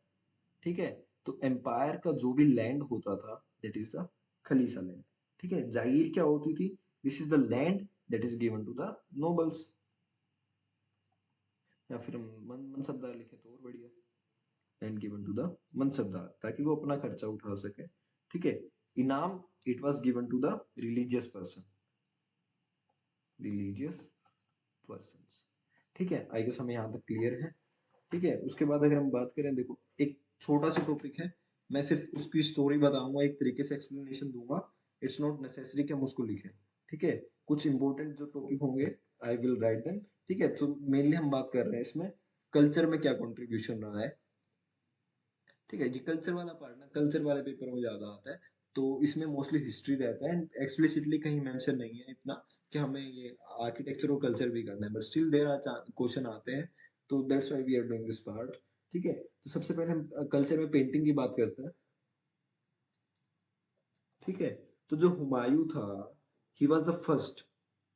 ठीक है? तो एम्पायर का जो भी लैंड होता था that is the khalisa land, ठीक है? जागीर क्या होती थी? This is the land that is given to the nobles, या फिर हम मनसबदार लिखे तो और बढ़िया, land given to the mansabdar, ताकि वो अपना खर्चा उठा सके, ठीक है? इनाम, it was given to the religious person, religious persons, ठीक है? आई गेस हमें यहाँ तक क्लियर है, ठीक है? उसके बाद अगर हम बात करें, देखो एक छोटा सा टॉपिक है, मैं सिर्फ उसकी स्टोरी बताऊंगा, एक तरीके से एक्सप्लेनेशन दूंगा, इट्स नॉट नेसेसरी कि हम उसको लिखें, ठीक है? कुछ इंपॉर्टेंट जो टॉपिक होंगे आई विल राइट देम, ठीक है? तो मेनली हम बात कर रहे हैं इसमें कल्चर में क्या कंट्रीब्यूशन रहा है, ठीक है? ये कल्चर वाला पार्ट ना कल्चर वाले पेपर में ज्यादा आता है, तो इसमें मोस्टली हिस्ट्री रहता है, एंड एक्सप्लिसिटली कहीं मेंशन नहीं है इतना कि हमें ये आर्किटेक्चर और कल्चर भी करना है, but still there are question आते हैं, तो that's why we are doing this part, ठीक है? तो सबसे पहले हम कल्चर में पेंटिंग की बात करते हैं, ठीक है? तो जो हुमायूं था, he was the first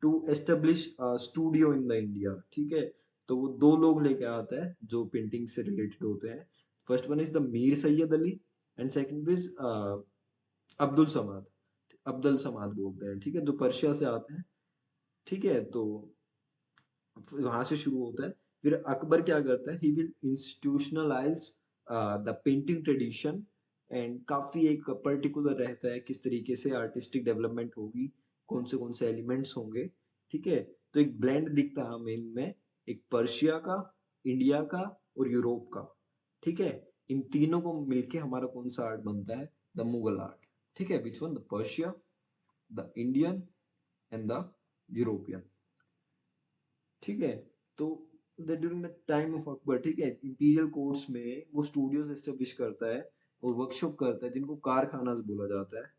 to establish studio in the India, ठीक है? तो वो 2 लोग लेके आता है जो पेंटिंग से रिलेटेड होते हैं। First one is the Mir Sayyid Ali, and second is Abdul Samad. Abdul Samad बोलते हैं, ठीक है? जो पर्शिया से आते हैं, ठीक है? तो वहां से शुरू होता है। फिर अकबर क्या करता है? He will institutionalise the painting tradition, and काफी एक पर्टिकुलर रहता है किस तरीके से आर्टिस्टिक डेवलपमेंट होगी, कौन से एलिमेंट्स होंगे, ठीक है? तो एक ब्लेंड दिखता है हमें इनमें, एक पर्शिया का, इंडिया का और यूरोप का, ठीक है? इन तीनों को मिलके हमारा कौन सा आर्ट बनता है? द मुगल आर्ट, ठीक है? Which one? The Persia, the Indian and the European, ठीक है? तो during the time of Akbar, ठीक है, इंपीरियल कोर्ट्स में वो स्टूडियोज एस्टेब्लिश करता है और वर्कशॉप करता है, जिनको कारखानास बोला जाता है,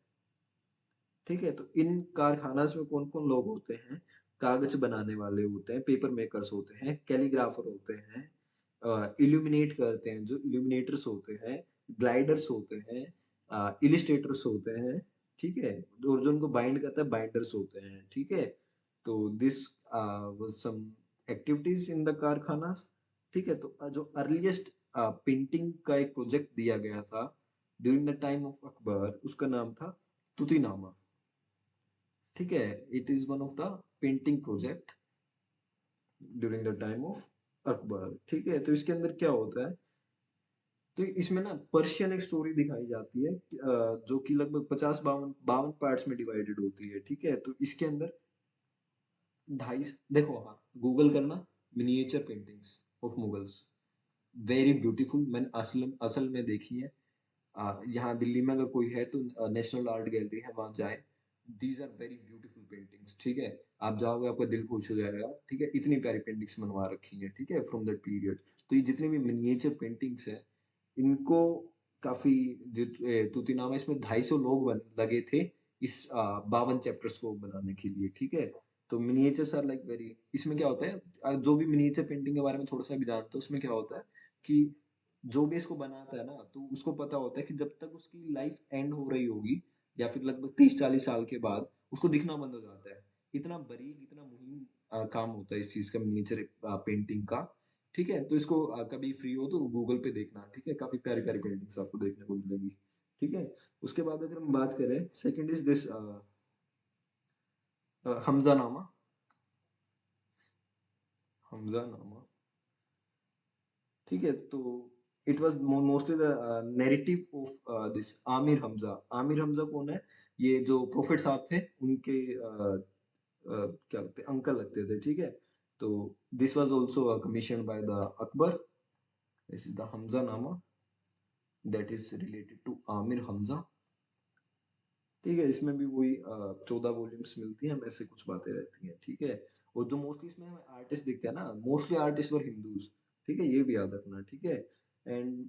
ठीक है? तो इन कारखानास में कौन कौन लोग होते हैं? कागज बनाने वाले होते हैं, पेपर मेकर्स होते हैं, कैलीग्राफर होते हैं, इल्यूमिनेट करते हैं जो इल्यूमिनेटर्स होते हैं, ग्लाइडर्स होते हैं, इलिस्ट्रेटर्स होते हैं, ठीक है? और जो उनको बाइंड करता है बाइंडर्स होते हैं, ठीक है? तो this was some activities in the karkhana, ठीक है। तो जो अर्लीस्ट पेंटिंग का एक प्रोजेक्ट दिया गया था during the time of Akbar, उसका नाम था तुतीनामा, ठीक है। It is one of the painting project during the time of Akbar, ठीक है। तो इसके अंदर क्या होता है, तो इसमें ना पर्शियन एक स्टोरी दिखाई जाती है जो कि लगभग 50 52 पार्ट्स में डिवाइडेड होती है, ठीक है। तो इसके अंदर ढाई, देखो हाँ, गूगल करना, miniature paintings of Mughals, very beautiful. मैंने असल असल में देखी है। यहाँ दिल्ली में अगर कोई है तो नेशनल आर्ट गैलरी है, वहां जाए। These are very beautiful paintings, ठीक है। आप जाओगे आपका दिल खुश हो जाएगा, ठीक है। इतनी प्यारी पेंटिंग्स बनवा रखी है, ठीक है, फ्रॉम दैट पीरियड। तो ये जितने भी मिनिएचर पेंटिंग्स है, इनको काफी तूतीनामा, इसमें 250 लोग लगे थे इस 52 चैप्टर्स को बनाने के लिए, ठीक है। तो मिनिएचर्स आर लाइक वेरी, इसमें क्या होता है, जो भी मिनिएचर पेंटिंग के बारे में थोड़ा सा भी जानते हो, उसमें क्या होता है कि जो भी इसको बनाता है ना, तो उसको पता होता है कि जब तक उसकी लाइफ एंड हो रही होगी, या फिर लगभग 30 40 साल के बाद उसको दिखना बंद हो जाता है। इतना बारीक, इतना मुहिम काम होता है इस चीज का, मिनिएचर पेंटिंग का, ठीक है। तो इसको कभी फ्री हो तो गूगल पे देखना, ठीक है। काफी प्यारी प्यारी पेंटिंग्स आपको देखने को मिलेगी, ठीक है। उसके बाद अगर हम बात करें, सेकंड इज दिस हमजा नामा, हमजा नामा, ठीक है। तो it was mostly the narrative of this Aamir Hamza. Aamir Hamza कौन है, ये जो प्रोफेट साहब थे उनके क्या लगते, अंकल लगते थे, ठीक है। तो this was also commission by the Akbar. This is the Hamzanama, that is related to Amir Hamza, ठीक है। इसमें भी वही 14 वॉल्यूम्स मिलती हैं हमें, ऐसे कुछ बातें रहती हैं, ठीक है। और जो मोस्टली इसमें हमें आर्टिस्ट दिखते हैं ना, मोस्टली आर्टिस्ट वर हिंदूज, ठीक है, ये भी याद रखना, ठीक है। एंड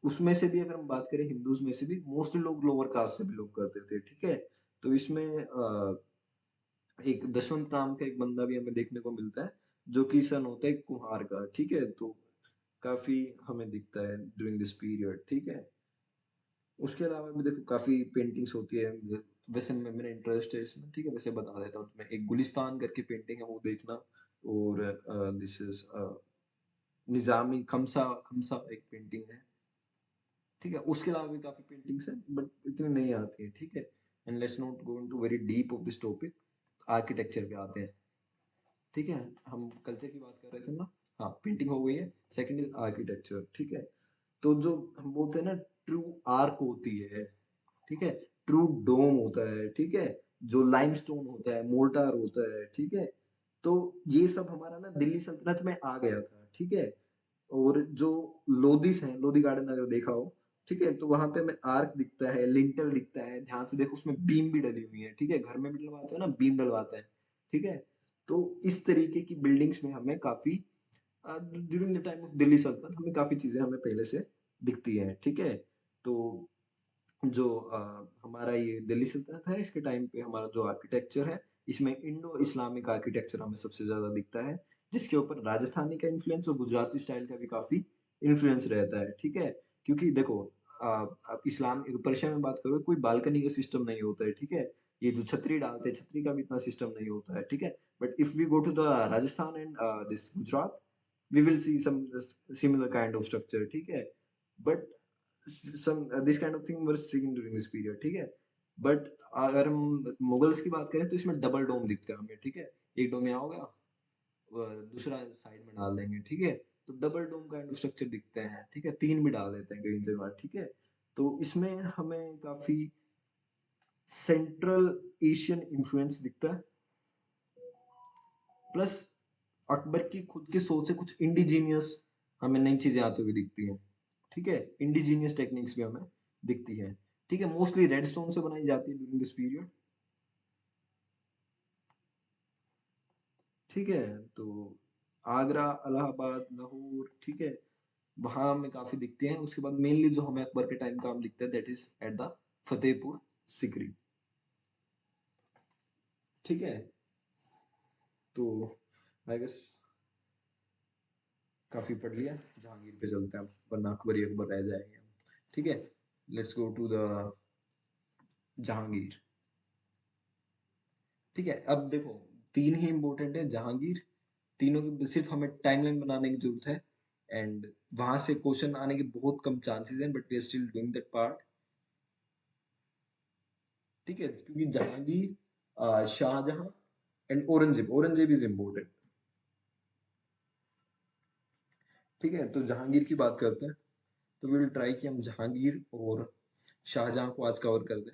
उसमें से भी अगर हम बात करें, हिंदूज में से भी मोस्टली लोग लोअर कास्ट से बिलोंग करते थे, ठीक है। तो इसमें एक दशवंत नाम का एक बंदा भी हमें देखने को मिलता है, जो कि सन होता है कुम्हार का, ठीक है। तो काफी हमें दिखता है ड्यूरिंग दिस पीरियड, ठीक है। उसके अलावा भी देखो काफी पेंटिंग्स होती है, वैसे मेरा इंटरेस्ट है इसमें, ठीक है। वैसे बता देता हूँ तुम्हें, एक गुलिस्तान करके पेंटिंग है, वो देखना। और दिस इज निजामी खमसा, खमसा एक पेंटिंग है, ठीक है। उसके अलावा भी काफी पेंटिंग्स है, बट इतनी नहीं आती है, ठीक है। And let's not go into very deep of this topic. Architecture पे आते हैं, ठीक है। हम कल्चर की बात कर रहे थे ना, हाँ, पेंटिंग हो गई है। सेकंड इज आर्किटेक्चर, ठीक है। तो जो हम बोलते हैं ना, ट्रू आर्क होती है, ठीक है, ट्रू डोम होता है, ठीक है, जो लाइमस्टोन होता है, मोर्टार होता है, ठीक है। तो ये सब हमारा ना दिल्ली सल्तनत में आ गया था, ठीक है। और जो लोधीस है, लोधी गार्डन अगर देखा हो, ठीक है, तो वहां पे हमें आर्क दिखता है, लिंटल दिखता है, ध्यान से देखो उसमें बीम भी डली हुई है, ठीक है। घर में भी डलवाते हैं ना, बीम डलवाते हैं, ठीक है। तो इस तरीके की बिल्डिंग्स में हमें काफी during the time of Delhi सल्तनत हमें काफी चीजें हमें पहले से दिखती हैं, ठीक है। तो जो हमारा ये दिल्ली सल्तनत है, इसके टाइम पे हमारा जो आर्किटेक्चर है, इसमें इंडो इस्लामिक आर्किटेक्चर हमें सबसे ज्यादा दिखता है, जिसके ऊपर राजस्थानी का इन्फ्लुएंस और गुजराती स्टाइल का भी काफी इन्फ्लुएंस रहता है, ठीक है। क्योंकि देखो, आप इस्लाम पर्शिया में बात करो, कोई बालकनी का सिस्टम नहीं होता है, ठीक है। ये जो छतरी डालते हैं, छतरी का भी इतना सिस्टम नहीं होता है, ठीक है। But if we go to the Rajasthan and this Gujarat, we will see some similar kind of structure, ठीक है। but some this kind of thing was seen during this period, ठीक है। बट अगर हम मुगल्स की बात करें, तो इसमें डबल डोम दिखता है हमें, ठीक है। एक डोम यहाँ होगा, दूसरा साइड में डाल देंगे, ठीक है। तो double dome kind of structure दिखते हैं, ठीक है। तीन भी डाल देते हैं कई जगह, ठीक है। तो इसमें हमें काफी सेंट्रल एशियन इन्फ्लुएंस दिखता है, प्लस अकबर की खुद की सोच से कुछ इंडिजीनियस हमें नई चीजें आती हुई दिखती हैं, ठीक है। इंडिजीनियस टेक्निक्स भी हमें दिखती है, ठीक है। मोस्टली रेड स्टोन से बनाई जाती है ड्यूरिंग दिस पीरियड, ठीक है। तो आगरा, इलाहाबाद, लाहौर, ठीक है, वहां हमें काफी दिखते हैं। उसके बाद मेनली जो हमें अकबर के टाइम का हम दिखता है, that is at the Fatehpur Sikri, ठीक है। तो आई गेस काफी पढ़ लिया, जहांगीर पे चलते हैं अब, वरना अकबर ही अकबर रह जाएंगे हम, ठीक है। Let's go to the Jahangir, ठीक है। अब देखो, तीन ही इंपॉर्टेंट है, जहांगीर, तीनों की सिर्फ हमें टाइमलाइन बनाने की जरूरत है, एंड वहां से क्वेश्चन आने के बहुत कम चांसेस हैं, but we are still doing that part. ठीक है, क्योंकि Jahangir, Shahjahan and Aurangzeb, Aurangzeb is important. ठीक है, तो जहांगीर की बात करते हैं। तो वी विल ट्राई कि हम जहांगीर और शाहजहां को आज कवर कर दें।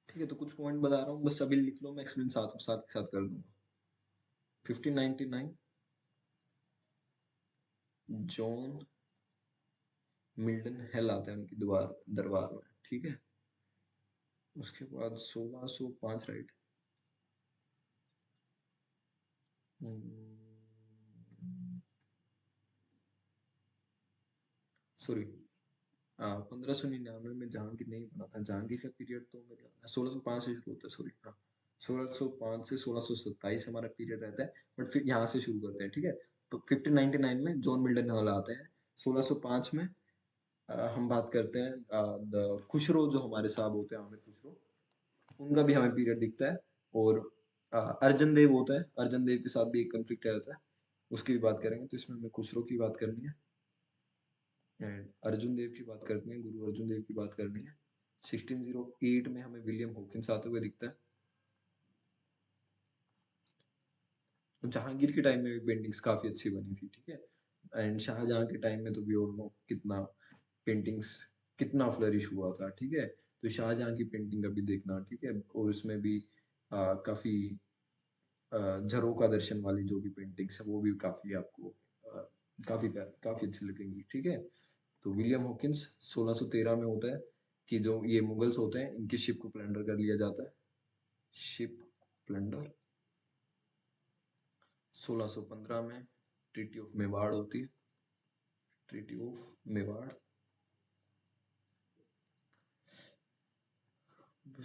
ठीक है, तो कुछ पॉइंट बता रहा हूँ, बस अभी लिख लो, मैं एक्सप्लेन साथ साथ के साथ कर दूंगा। 1599 जॉन मिल्टन हेल आता है उनकी दरबार दरबार में। ठीक है, उसके बाद 1605, राइट, सॉरी, 1599 में जहांगीर नहीं बना था। जहांगीर का पीरियड तो मेरा 1605 से शुरू होता है, सॉरी, हाँ, 1605 से 1627 हमारा पीरियड रहता है। बट फिर यहाँ से शुरू करते हैं। ठीक है, तो 1599 में जॉन मिल्टन हॉल आते हैं। 1605 में हम बात करते हैं द खुसरो, जो हमारे साहब होते हैं, आमिर खुसरो, उनका भी हमें पीरियड दिखता है। और अर्जन देव होता है, अर्जन देव के साथ भी एक कंफ्लिक्ट रहता है, उसकी भी बात करेंगे। तो इसमें हमें खुसरो की बात करनी है, एंड अर्जुन देव की बात करनी है, गुरु अर्जुन देव की बात करनी है। 1608 में हमें विलियम हॉकिंस आते हुए दिखता है। तो जहांगीर के टाइम में भी पेंटिंग्स काफी अच्छी बनी थी। ठीक है, एंड शाहजहां के टाइम में तो वी ऑल नो कितना पेंटिंग्स, कितना फ्लरिश हुआ था। ठीक है, तो शाहजहां की पेंटिंग अभी देखना। ठीक है, और उसमें भी काफी झरोका दर्शन वाली जो भी पेंटिंग्स है, वो भी काफी आपको काफी अच्छी लगेंगी। ठीक है, तो विलियम हॉकिंस 1613 में होता है कि जो ये मुगल्स होते हैं, इनकी शिप को प्लंडर कर लिया जाता है। Ship plunder. 1615 में ट्रीटी ऑफ मेवाड़ होती है, ट्रीटी ऑफ मेवाड़।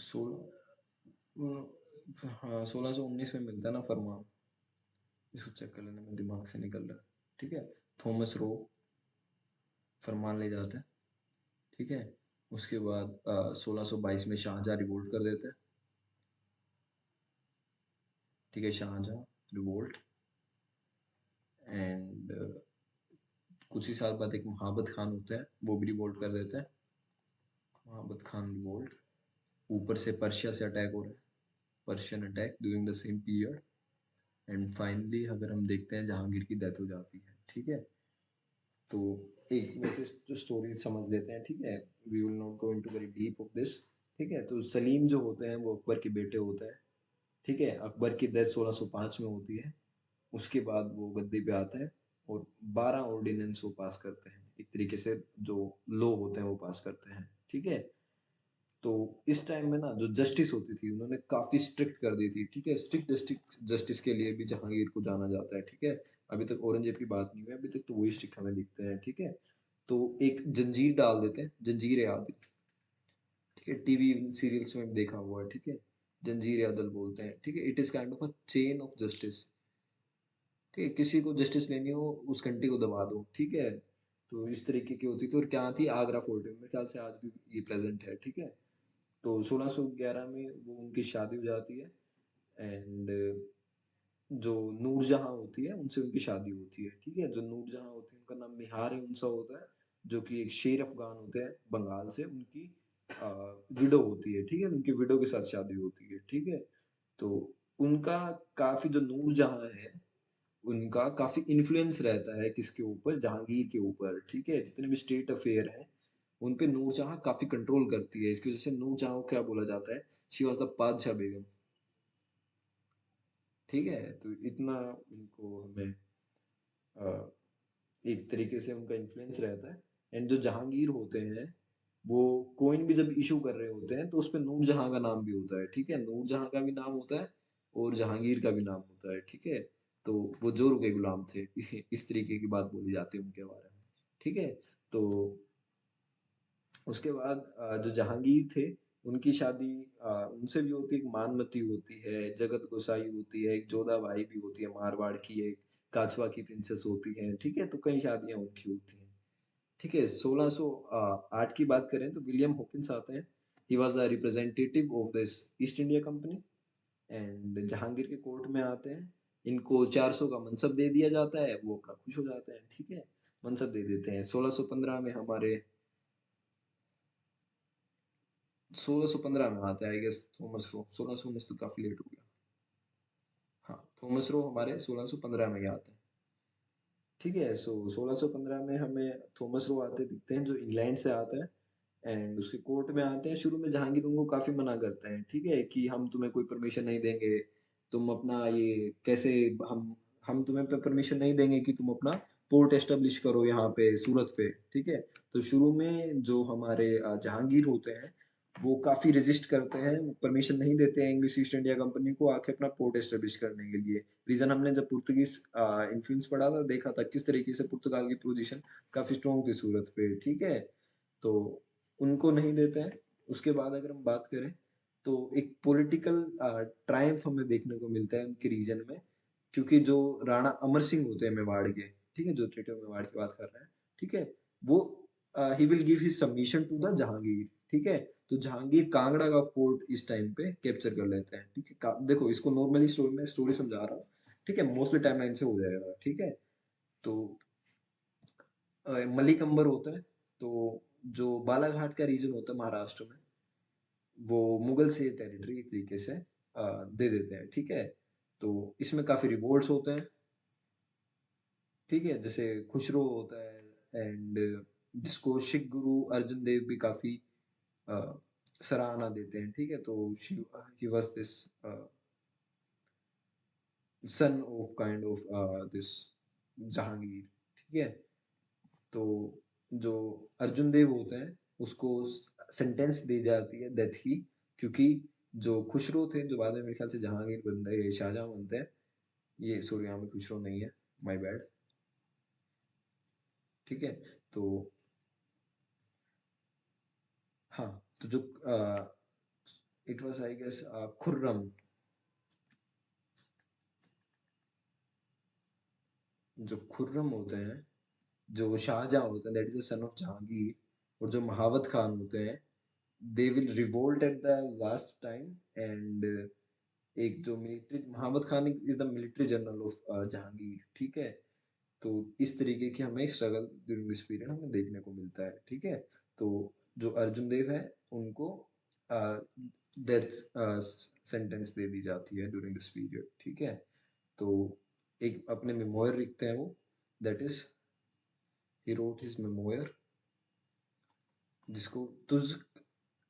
16, हाँ, 1619 में मिलता है ना फरमान। इसको चेक कर लेना, मेरे दिमाग से निकल रहा है। ठीक है, थॉमस रो फरमान ले जाते हैं। ठीक है, उसके बाद 1622 में शाहजहां रिवोल्ट कर देते हैं। ठीक है, शाहजहां रिवोल्ट, एंड कुछ ही साल बाद एक महाबत खान होता है, वो भी रिवोल्ट कर देते हैं। महाबत खान रिवोल्ट, ऊपर से पर्शिया से अटैक हो रहा है, Persian attack during the same period. And finally अगर हम देखते हैं, जहांगीर की डेथ हो जाती है। ठीक है, तो एक वैसे जो स्टोरी समझ लेते हैं। ठीक है, we will not go into very deep of this. ठीक है, तो सलीम जो होते हैं वो अकबर के बेटे होते हैं। ठीक है, अकबर की डेथ 1605 में होती है। उसके बाद वो गद्दी पे आता है और 12 ऑर्डिनेंस वो पास करते हैं, एक तरीके से जो लॉ होते हैं वो पास करते हैं। ठीक है, तो इस टाइम में ना जो जस्टिस होती थी, उन्होंने काफी स्ट्रिक्ट कर दी थी। ठीक है, स्ट्रिक्ट जस्टिस जस्टिस के लिए भी जहांगीर को जाना जाता है। ठीक है, अभी तक औरंगजेब की बात नहीं हुई, अभी तक तो वही स्ट्रिक्ट हमें दिखते हैं। ठीक है, तो एक जंजीर डाल देते हैं, जंजीर ए आदिल। ठीक है, टीवी सीरियल्स में भी देखा हुआ है। ठीक है, जंजीर ए आदिल बोलते हैं। ठीक है, it is kind of a chain of justice. ठीक है, किसी को जस्टिस लेनी हो, उस घंटी को दबा दो। ठीक है, तो इस तरीके की होती थी। और क्या थी, आगरा फोर्ट में, मेरे ख्याल से आज भी ये प्रेजेंट है। ठीक है, तो 1611 में वो उनकी शादी हो जाती है, एंड जो नूरजहां होती है, उनसे उनकी शादी होती है। ठीक है, जो नूरजहां होती है, उनका नाम निहार उनसा होता है, जो कि एक शेर अफगान होते हैं बंगाल से, उनकी विडो होती है। ठीक है, उनकी विडो के साथ शादी होती है। ठीक है, तो उनका काफी, जो नूरजहां है, उनका काफी इन्फ्लुएंस रहता है किसके ऊपर, जहांगीर के ऊपर। ठीक है, जितने भी स्टेट अफेयर हैं, उन पे नूरजहां काफी कंट्रोल करती है। इसकी वजह से नूरजहां को क्या बोला जाता है, शी वॉज द बादशाह बेगम। ठीक है, तो इतना उनको हमें अ, एक तरीके से उनका इन्फ्लुएंस रहता है। एंड जो जहांगीर होते हैं, वो कोइन भी जब इशू कर रहे होते हैं, तो उस पे नूरजहां का नाम भी होता है। ठीक है, नूरजहां का भी नाम होता है और जहांगीर का भी नाम होता है। ठीक है, तो वो जोर के गुलाम थे। इस तरीके की बात बोली जाती है उनके बारे में। ठीक है, तो उसके बाद जो जहांगीर थे, उनकी शादी उनसे भी होती है, एक मानमती होती है, जगत गोसाई होती है, एक जोधाबाई भी होती है मारवाड़ की, एक काछवा की प्रिंसेस होती है। ठीक है, तो कई शादियां उनकी होती हैं। ठीक है, 1608 की बात करें तो विलियम हॉकिंस आते हैं। ही was the representative of this east India company. And Jahangir के कोर्ट में आते हैं, इनको 400 का मनसब दे दिया जाता है, वो अपना खुश हो जाते हैं, ठीक है, मनसब दे देते हैं। 1615 में हमारे 1615 में आता है आई गेस थॉमस रो। 1619 तो काफी लेट हो गया। हाँ, थॉमस रो हमारे 1615 में ही आते हैं। ठीक है, सो 1615 में हमें थॉमस रो आते दिखते हैं, जो इंग्लैंड से आता है। एंड उसके कोर्ट में आते हैं। शुरू में जहांगीर उनको काफी मना करते हैं, ठीक है, कि हम तुम्हें कोई परमिशन नहीं देंगे, तुम अपना ये कैसे, हम तुम्हें परमिशन नहीं देंगे कि तुम अपना पोर्ट एस्टेब्लिश करो यहाँ पे सूरत पे, ठीक है। तो शुरू में जो हमारे जहांगीर होते हैं, वो काफी रेजिस्ट करते हैं, परमिशन नहीं देते हैं इंग्लिश ईस्ट इंडिया कंपनी को आके अपना पोर्ट एस्टेब्लिश करने के लिए। रीजन हमने जब पुर्तगीज इन्फ्लुएंस पढ़ा था, देखा था किस तरीके से पुर्तगाल की पोजीशन काफी स्ट्रॉन्ग थी सूरत पे, ठीक है। तो उनको नहीं देते हैं। उसके बाद अगर हम बात करें, तो एक पॉलिटिकल ट्रायम्फ हमें देखने को मिलता है उनके रीजन में, क्योंकि जो राणा अमर सिंह होते हैं मेवाड़ के, ठीक है, जो ट्रीटी ऑफ मेवाड़ की बात कर रहे हैं, ठीक है, वो he will give his submission to the Jahangir, ठीक है। तो जहांगीर कांगड़ा का पोर्ट इस टाइम पे कैप्चर कर लेते हैं, ठीक है। देखो, इसको नॉर्मली स्टोरी में स्टोरी समझा रहा हूँ, ठीक है, मोस्टली टाइमलाइन से हो जाएगा, ठीक है। तो मलिक अंबर होता है। तो जो बालाघाट का रीजन होता है महाराष्ट्र में, वो मुगल से टेरिटरी एक तरीके से दे देते हैं, ठीक है। तो इसमें काफी रिवोल्ट्स होते हैं, ठीक है, जैसे खुसरो होता है। एंड जिसको सिख गुरु अर्जुन देव भी काफी अ, सराहना देते हैं, ठीक है। तो he was this son of kind of this Jahangir, ठीक है। तो जो अर्जुन देव होते हैं, उसको सेंटेंस दी जाती है डेथ की, क्योंकि जो खुसरो थे, जो बाद में मेरे ख्याल से जहांगीर बनते हैं, शाहजहां बनते हैं, ये सॉरी यहाँ पे खुसरो नहीं है, माय बैड, ठीक है। तो हाँ, तो जो it was I guess Khurram, जो खुर्रम होते हैं, जो शाहजहां होते हैं, that is the son of Jahangir, और जो महावत खान होते हैं, they will revolt at the last time. And एक जो military Mahabat Khan is the military general of Jahangir, ठीक है। तो इस तरीके की हमें स्ट्रगल ड्यूरिंग दिस पीरियड हमें देखने को मिलता है, ठीक है। तो जो अर्जुन देव है, उनको डेथ सेंटेंस दे दी जाती है ड्यूरिंग दिस पीरियड, ठीक है। तो एक अपने मेमोयर लिखते हैं वो, that is he wrote his memoir, जिसको तुझ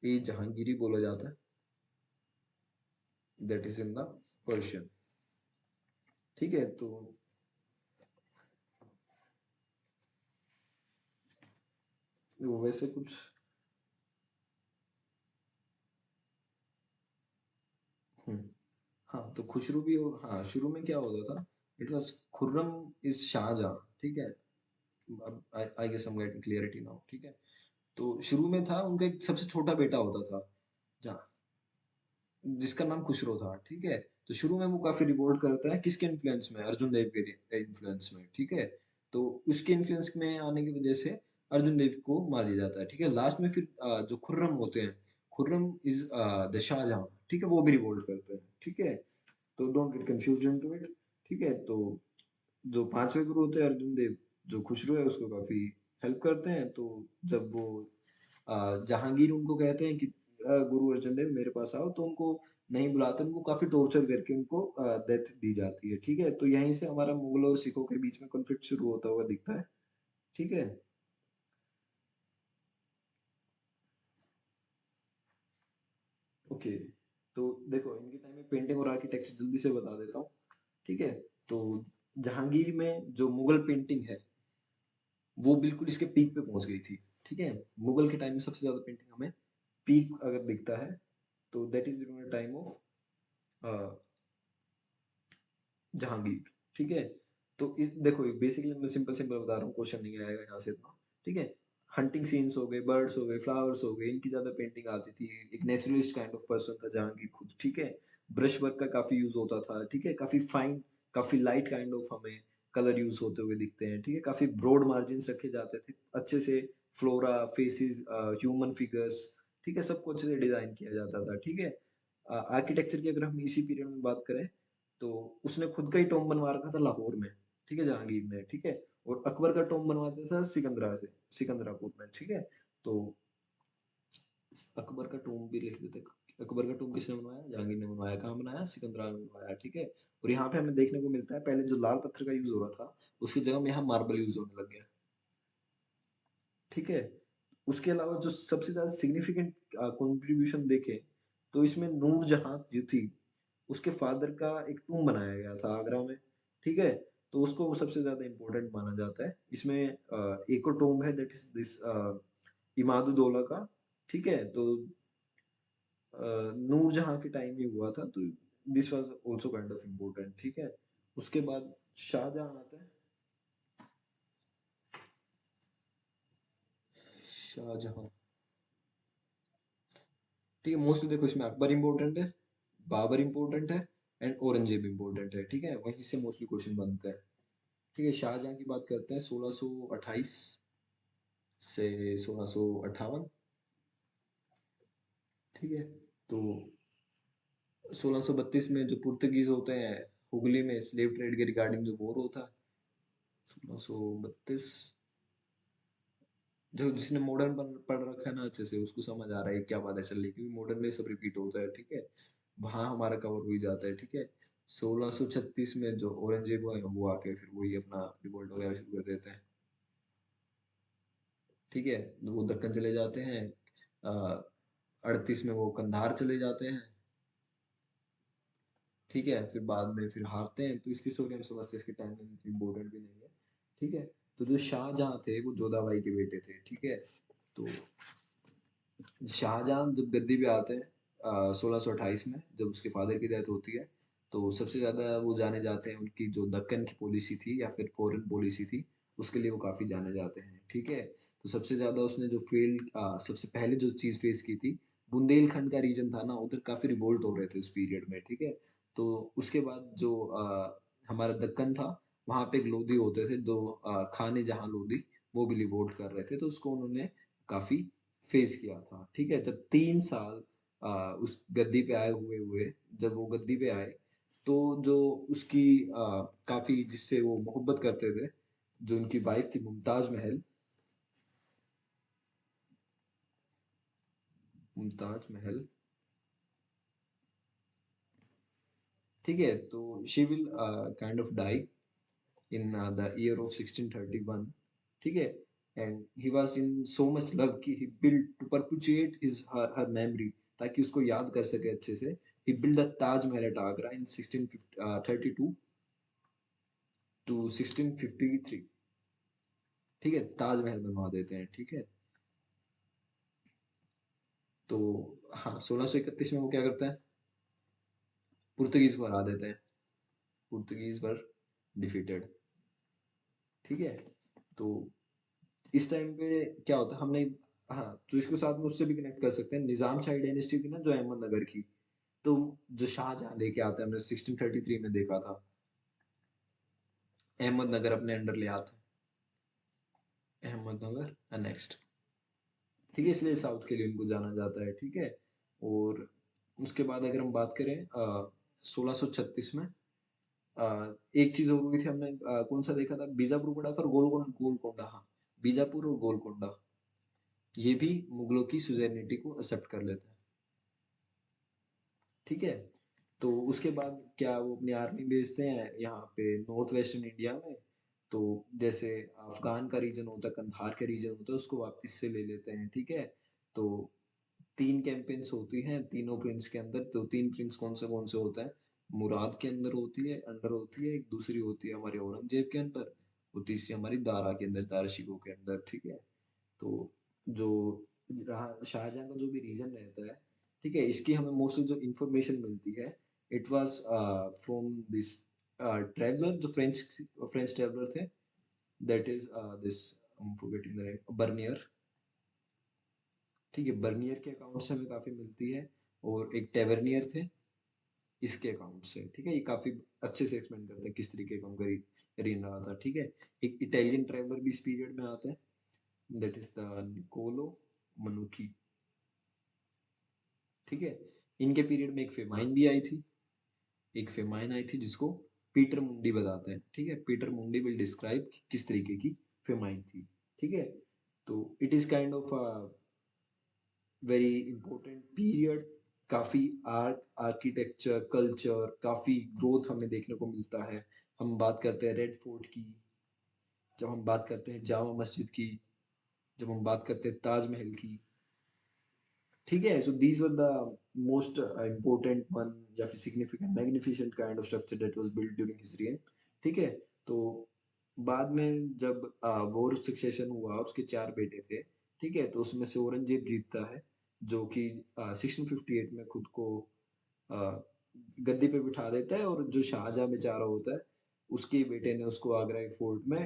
ए जहांगीरी बोला जाता है, that is in the Persian, ठीक है। तो वो वैसे कुछ हम्म, हाँ, तो खुसरो भी हाँ, शुरू में क्या होता था, it was Khurram is Shahjahan, ठीक है। I guess I am getting clarity now, ठीक है। तो शुरू में था उनका एक सबसे छोटा बेटा होता था, जहाँ जिसका नाम खुसरो था, ठीक है। तो शुरू में वो काफी रिवोल्ट करता है, किसके इन्फ्लुएंस में, अर्जुन देव के इन्फ्लुएंस में, ठीक है। तो उसके इन्फ्लुएंस में आने की वजह से अर्जुन देव को मार दिया जाता है, ठीक है। लास्ट में फिर जो खुर्रम होते हैं, खुर्रम इज द शाहजहां, ठीक है, वो भी रिवोल्ट करते हैं, ठीक है। तो don't get confuse into it, ठीक है। तो जो पांचवे गुरु होते हैं अर्जुन देव, जो खुसरो है उसको काफी हेल्प करते हैं। तो जब वो जहांगीर उनको कहते हैं कि गुरु अर्जन देव मेरे पास आओ, तो उनको नहीं बुलाते, उनको काफी टॉर्चर करके उनको डेथ दी जाती है, ठीक है। तो यहीं से हमारा मुगलों और सिखों के बीच में कॉन्फ्लिक्ट शुरू होता हुआ दिखता है, ठीक है। ओके, तो देखो, इनके टाइम में पेंटिंग और आर्किटेक्चर जल्दी से बता देता हूँ, ठीक है। तो जहांगीर में जो मुगल पेंटिंग है, वो बिल्कुल इसके पीक पे पहुंच गई थी, ठीक है। मुगल के टाइम में सबसे ज्यादा पेंटिंग हमें पीक अगर दिखता है, तो that is during the time of Jahangir, ठीक है। तो इस देखो, बेसिकली मैं सिंपल सिंपल बता रहा हूँ, क्वेश्चन नहीं आएगा यहाँ से इतना, ठीक है। हंटिंग सीन्स हो गए, बर्ड्स हो गए, फ्लावर्स हो गए, इनकी ज्यादा पेंटिंग आती थी। एक नेचुरलिस्ट काइंड ऑफ पर्सन था जहांगीर खुद, ठीक है। ब्रश वर्क का काफी यूज होता था, ठीक है, काफी फाइन, काफी लाइट काइंड ऑफ हमें कलर यूज होते हुए दिखते हैं, ठीक है। काफी ब्रॉड मार्जिन रखे जाते थे, अच्छे से फ्लोरा, फेसिस, ह्यूमन फिगर्स, ठीक है, सबको अच्छे से डिजाइन किया जाता था, ठीक है। आर्किटेक्चर की अगर हम इसी पीरियड में बात करें, तो उसने खुद का ही टॉम बनवा रखा था लाहौर में, ठीक है, जहांगीर ने, ठीक है। और अकबर का टॉम बनवाता था सिकंदरापुर में, ठीक है। तो अकबर का टॉम भी लिख देते। अकबर का टॉम किसने बनवाया? जहांगीर ने बनवाया। कहाँ बनाया? सिकंदरा में बनवाया, ठीक है। और यहाँ पे हमें देखने को मिलता है, पहले जो लाल पत्थर का यूज हो रहा था, उसकी जगह में यहाँ मार्बल यूज होने लग गया, ठीक है। उसके अलावा जो सबसे ज्यादा सिग्निफिकेंट कंट्रीब्यूशन देखे, तो इसमें नूरजहां जो थी, उसके फादर का एक टूम बनाया गया था आगरा में, ठीक है। तो उसको वो सबसे ज्यादा इम्पोर्टेंट माना जाता है इसमें। एक और टूम है, दैट इज दिस इमादुद्दौला का, ठीक है। तो नूरजहां के टाइम में हुआ था, तो this was also kind of important, ठीक है। उसके बाद शाहजहां आता है। शाहजहां, ठीक है। मोस्टली देखो इसमें अकबर इम्पोर्टेंट है, बाबर इम्पोर्टेंट है, एंड औरंगजेब इम्पोर्टेंट है, ठीक है। वहीं से मोस्टली क्वेश्चन बनते हैं, ठीक है। शाहजहां की बात करते हैं, 1628 से 1658, ठीक है। तो 1632 में जो पुर्तगीज होते हैं, हुगली में स्लेव ट्रेड के रिगार्डिंग जो वॉर होता है, 1632। जो जिसने मॉडर्न पढ़ रखा है ना अच्छे से, उसको समझ आ रहा है क्या बात है चल रही है, क्योंकि मॉडर्न में सब रिपीट होता है, ठीक है। वहां हमारा कवर हो ही जाता है, ठीक है। 1636 में जो औरंगजेब है, वो आके फिर वही अपना रिवोल्ट वगैरह शुरू कर देते हैं, ठीक है। वो दक्कन चले जाते हैं। 38 में वो कंधार चले जाते हैं, ठीक है। फिर बाद में फिर हारते हैं, तो इसकी स्टोरी हम समझते हैं, इसके टाइम में इम्पोर्टेंट भी नहीं है, ठीक है। तो जो शाहजहां थे, वो जोधाबाई के बेटे थे, ठीक है। तो शाहजहां जब गद्दी पे आते हैं 1628 में, जब उसके फादर की डेथ होती है, तो सबसे ज्यादा वो जाने जाते हैं उनकी जो दक्कन की पॉलिसी थी या फिर फॉरेन पॉलिसी थी, उसके लिए वो काफी जाने जाते हैं, ठीक है। तो सबसे ज्यादा उसने जो सबसे पहले जो चीज फेस की थी, बुंदेलखंड का रीजन था ना, उधर काफी रिवोल्ट हो रहे थे उस पीरियड में, ठीक है। तो उसके बाद जो हमारा दक्कन था, वहां पे एक लोधी होते थे, दो खाने जहां लोधी, वो भी रिवोल्ट कर रहे थे, तो उसको उन्होंने काफी फेस किया था, ठीक है। जब 3 साल उस गद्दी पे आए हुए हुए जब वो गद्दी पे आए, तो जो उसकी काफी जिससे वो मोहब्बत करते थे, जो उनकी वाइफ थी मुमताज महल, मुमताज महल, ठीक है। तो she will kind of die in the year of 1631, ठीक है। And he was in so much love कि he build to perpetuate his her her memory, ताकि उसको याद कर सके अच्छे से। ही build the Taj Mahal eight Agra in 1632 to 1653, ठीक है। ताजमहल बनवा देते हैं, ठीक है। तो हाँ, 1631 में वो क्या करता है, पुर्तगीज को हरा देते हैं। पुर्तगीज पर डिफीटेड, ठीक है। तो इस टाइम पे क्या होता है, हमने, हाँ, तो इसके साथ में उससे भी कनेक्ट कर सकते हैं, निजाम शाही डायनेस्टी थी ना जो अहमदनगर की, तो जो शाहजहां लेके आता है, हमने 1633 में देखा था, अहमदनगर अपने अंडर ले आता है, अहमदनगर नेक्स्ट, ठीक है। इसलिए साउथ के लिए उनको जाना जाता है, ठीक है। और उसके बाद अगर हम बात करें 1636 में एक चीज और हुई थी, हमने कौन सा देखा था, बीजापुर पड़ा था और गोलकोंडा, हाँ, बीजापुर और गोलकोंडा, ये भी मुगलों की सुजेनिटी को एक्सेप्ट कर लेते हैं, ठीक है। तो उसके बाद क्या वो अपनी आर्मी भेजते हैं यहाँ पे नॉर्थ वेस्टर्न इंडिया में, तो जैसे अफगान का रीजन होता है, कंधार का रीजन होता है, उसको वापस से ले लेते हैं, ठीक है। तो 3 कैंपेन्स होती हैं तीनों प्रिंस के अंदर, तो 3 प्रिंस कौन से होते हैं, मुराद के अंदर होती है, एक दूसरी होती है हमारे औरंगजेब के अंदर, और तीसरी हमारी दारा के अंदर, दारा शिकोह के अंदर, ठीक है। तो जो शाहजहां का जो भी रीजन रहता है, ठीक है, इसकी हमें मोस्टली जो इंफॉर्मेशन मिलती है, it was from this traveller, जो फ्रेंच ट्रेवलर थे, that is this, I am forgetting the name, Bernier, ठीक है। बर्नियर के अकाउंट से हमें काफी मिलती है, और एक टेवर्नियर थे, इसके अकाउंट से, ठीक है। ये काफी अच्छे से एक्सप्लेन करते हैं किस तरीके का उनका रीन रहा था, ठीक है। एक इटालियन ट्रेवलर भी इस पीरियड में आता है, दैट इज द निकोलो मनुकी, ठीक है। इनके पीरियड में एक फेमाइन भी आई थी, एक फेमाइन आई थी जिसको पीटर मुंडी बताते हैं। ठीक है, पीटर मुंडी विल डिस्क्राइब किस तरीके की फेमाइन थी। ठीक है, तो it is kind of very important period. काफी आर्ट, आर्किटेक्चर, कल्चर, काफी ग्रोथ हमें देखने को मिलता है। हम बात करते हैं रेड फोर्ट की, जब हम बात करते हैं जामा मस्जिद की, जब हम बात करते हैं ताजमहल की। ठीक है, so these were the most important one, या फिर significant magnificent kind of structure that was built during his rain. ठीक है, तो बाद में जब वॉर ऑफ सक्सेशन हुआ, उसके चार बेटे थे। ठीक है, तो उसमें से औरंगजेब जीतता है, जो कि 1658 में खुद को अ, गद्दी पे बिठा देता है, और जो शाहजहां बेचारा होता है, उसके बेटे ने उसको आगरा के फोर्ट में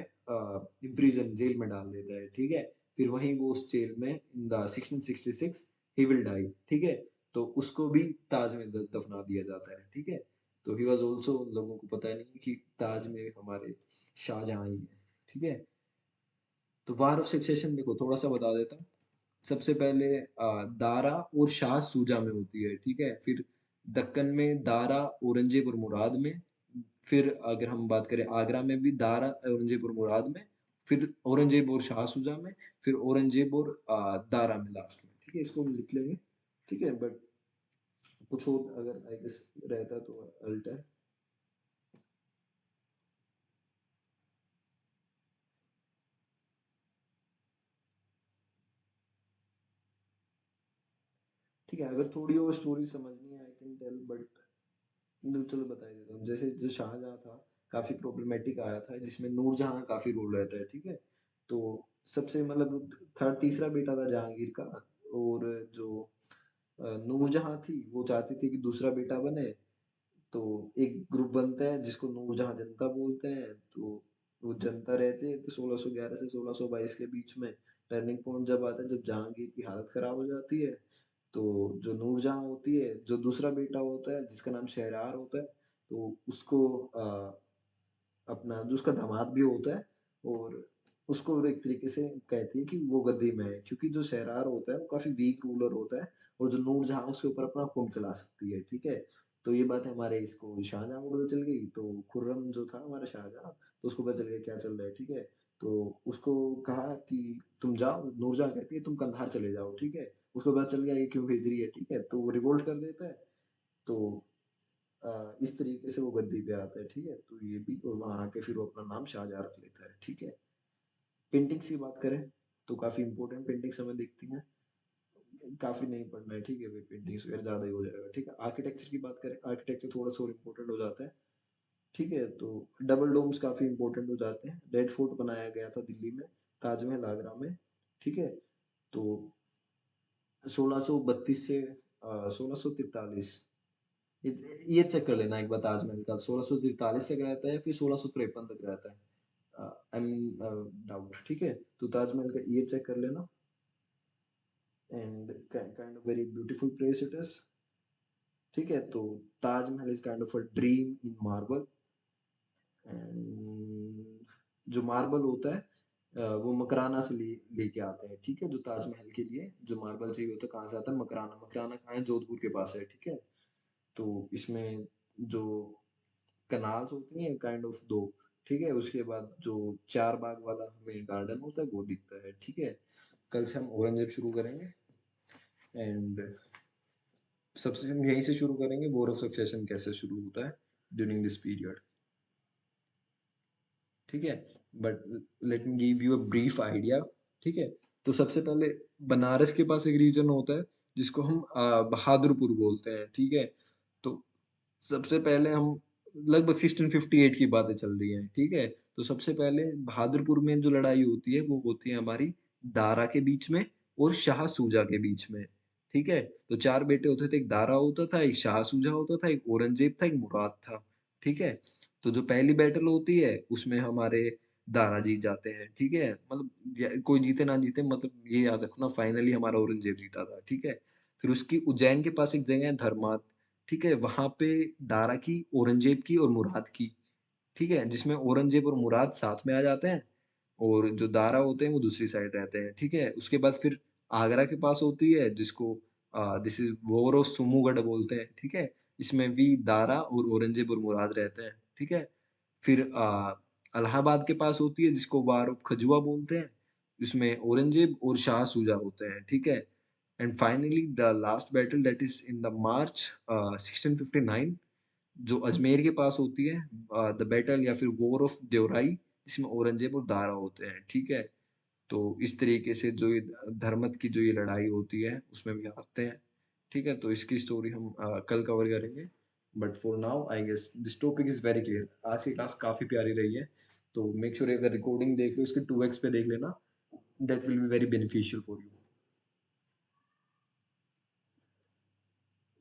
इम्प्रिजन, जेल में डाल देता है। ठीक है, फिर वहीं वो उस जेल में in the 1666 he will die. ठीक है, तो उसको भी ताज में दफना दिया जाता है। ठीक है, तो ही वाज आल्सो, लोगों को पता नहीं कि ताज में हमारे शाहजहां ही है। ठीक है, तो वार ऑफ सक्सेशन देखो थोड़ा सा बता देता हूँ। सबसे पहले दारा और शाह सूजा में होती है। ठीक है, फिर दक्कन में दारा, औरंगजेब और मुराद में। फिर अगर हम बात करें आगरा में भी दारा, औरंगजेब और मुराद में। फिर औरंगजेब और शाह सूजा में। फिर औरंगजेब और दारा में लास्ट में। ठीक है, इसको हम लिख लेंगे। ठीक है, बट कुछ और अगर आई गेस रहता तो अल्टर। ठीक है, अगर थोड़ी और स्टोरी समझनी है आई कैन टेल, बट चलो बता ही देता हूँ। जैसे जो शाहजहाँ था, काफी प्रॉब्लमेटिक आया था, जिसमें नूरजहां काफी रोल रहता है। ठीक है, तो सबसे मतलब थर्ड, तीसरा बेटा था जहांगीर का। और जो नूरजहां थी, वो चाहती थी कि दूसरा बेटा बने। तो एक ग्रुप बनता है जिसको नूरजहां जनता बोलते हैं। तो वो जनता रहते हैं, तो 1611 से 1622 के बीच में टर्निंग पॉइंट जब आता है, जब जहांगीर की हालत खराब हो जाती है। तो जो नूरजहां होती है, जो दूसरा बेटा होता है जिसका नाम शहरयार होता है, तो उसको अपना जो उसका दामाद भी होता है, और उसको वो एक तरीके से कहती है कि वो गद्दी में है, क्योंकि जो शहरयार होता है वो काफी वीक रूलर होता है, और जो नूरजहां उसके ऊपर अपना हुक्म चला सकती है। ठीक है, तो ये बात हमारे इसको शाहजहां को पता चल गई, तो खुर्रम जो था हमारा शाहजहां, तो उसको पता चल गया क्या चल रहा है। ठीक है, तो उसको कहा कि तुम जाओ, नूरजहां कहती है तुम कंधार चले जाओ। ठीक है, उसको पता चल गया ये क्यों भेज रही है। ठीक है, तो वो रिवोल्ट कर देता है। तो इस तरीके से वो गद्दी पे आता है। ठीक है, तो ये भी, और वहां आके फिर वो अपना नाम शाहजहां रख लेता है। ठीक है, पेंटिंग्स की बात करें तो काफी इंपॉर्टेंट पेंटिंग्स हमें दिखती हैं। काफी नहीं पढ़ना है, ठीक है, वे पेंटिंग्स वगैरह ज्यादा ही हो जाएगा। ठीक है, आर्किटेक्चर की बात करें, आर्किटेक्चर थोड़ा सा और इम्पोर्टेंट हो जाता है। ठीक है, तो डबल डोम्स काफी इंपॉर्टेंट हो जाते हैं। रेड फोर्ट बनाया गया था दिल्ली में, ताजमहल आगरा में। ठीक है, तो 1632 से 1643, ईयर चेक कर लेना एक बार ताजमहल का, 1643 तक रहता है, फिर 1653 तक रहता है। I am doubt. ठीक है, तो ताजमहल का ईयर चेक कर लेना। And kind of very beautiful place it is. ठीक है, तो Taj Mahal is kind of a dream in marble. And जो मार्बल होता है, वो मकराना से लेके आते हैं। ठीक है, जो ताजमहल के लिए जो मार्बल चाहिए होता है, कहाँ से आता है? मकराना। मकराना कहाँ है? जोधपुर के पास है। ठीक है, तो इसमें जो कनाल्स होती हैं काइंड ऑफ दो। ठीक है, उसके बाद जो चार बाग वाला हमें गार्डन होता है वो दिखता है। ठीक है, कल से हम औरंगजेब शुरू करेंगे, एंड सबसे हम यहीं से शुरू करेंगे, वॉर ऑफ सक्सेशन कैसे शुरू होता है ड्यूरिंग दिस पीरियड। ठीक है, but let me give you a brief idea. ठीक है, तो सबसे पहले बनारस के पास एक रीजन होता है जिसको हम बहादुरपुर बोलते हैं। ठीक है, तो सबसे पहले हम लगभग 1658 की बातें चल रही हैं। ठीक है, तो सबसे पहले बहादुरपुर में जो लड़ाई होती है वो होती है हमारी दारा के बीच में और शाह सूजा के बीच में। ठीक है, तो चार बेटे होते थे, एक दारा होता था, एक शाह सूजा होता था, एक औरंगजेब था, एक मुराद था। ठीक है, तो जो पहली बैटल होती है उसमें हमारे दारा जीत जाते हैं। ठीक है, मतलब कोई जीते ना जीते, मतलब ये याद रखना फाइनली हमारा औरंगजेब जीता था। ठीक है, फिर उसकी उज्जैन के पास एक जगह है धर्मात। ठीक है, वहां पे दारा की, औरंगजेब की और मुराद की। ठीक है, जिसमें औरंगजेब और मुराद साथ में आ जाते हैं, और जो दारा होते हैं वो दूसरी साइड रहते हैं। ठीक है, उसके बाद फिर आगरा के पास होती है, जिसको दिस इज़ वॉर ऑफ सुमुगढ़ बोलते हैं, ठीक है? इसमें वी दारा और औरंगज़ेब और मुराद रहते हैं, ठीक है? फिर इलाहाबाद के पास होती है जिसको वार ऑफ खजुआ बोलते हैं, इसमें औरंगज़ेब और शाह सूजा होते हैं, ठीक है? And finally the last battle that is in the March 1659 जो अजमेर के पास होती है द बैटल या फिर वॉर ऑफ देवराई जिसमें औरंगज़ेब और दारा होते हैं, ठीक है? तो इस तरीके से जो ये धर्मत की जो ये लड़ाई होती है उसमें भी आते हैं, ठीक है? तो इसकी स्टोरी हम कल कवर करेंगे। But for now I guess this topic is very clear. आज की क्लास काफ़ी प्यारी रही है, तो मेक श्योर अगर रिकॉर्डिंग देख रहे हो इसके 2x पे देख लेना, that will be very beneficial for you.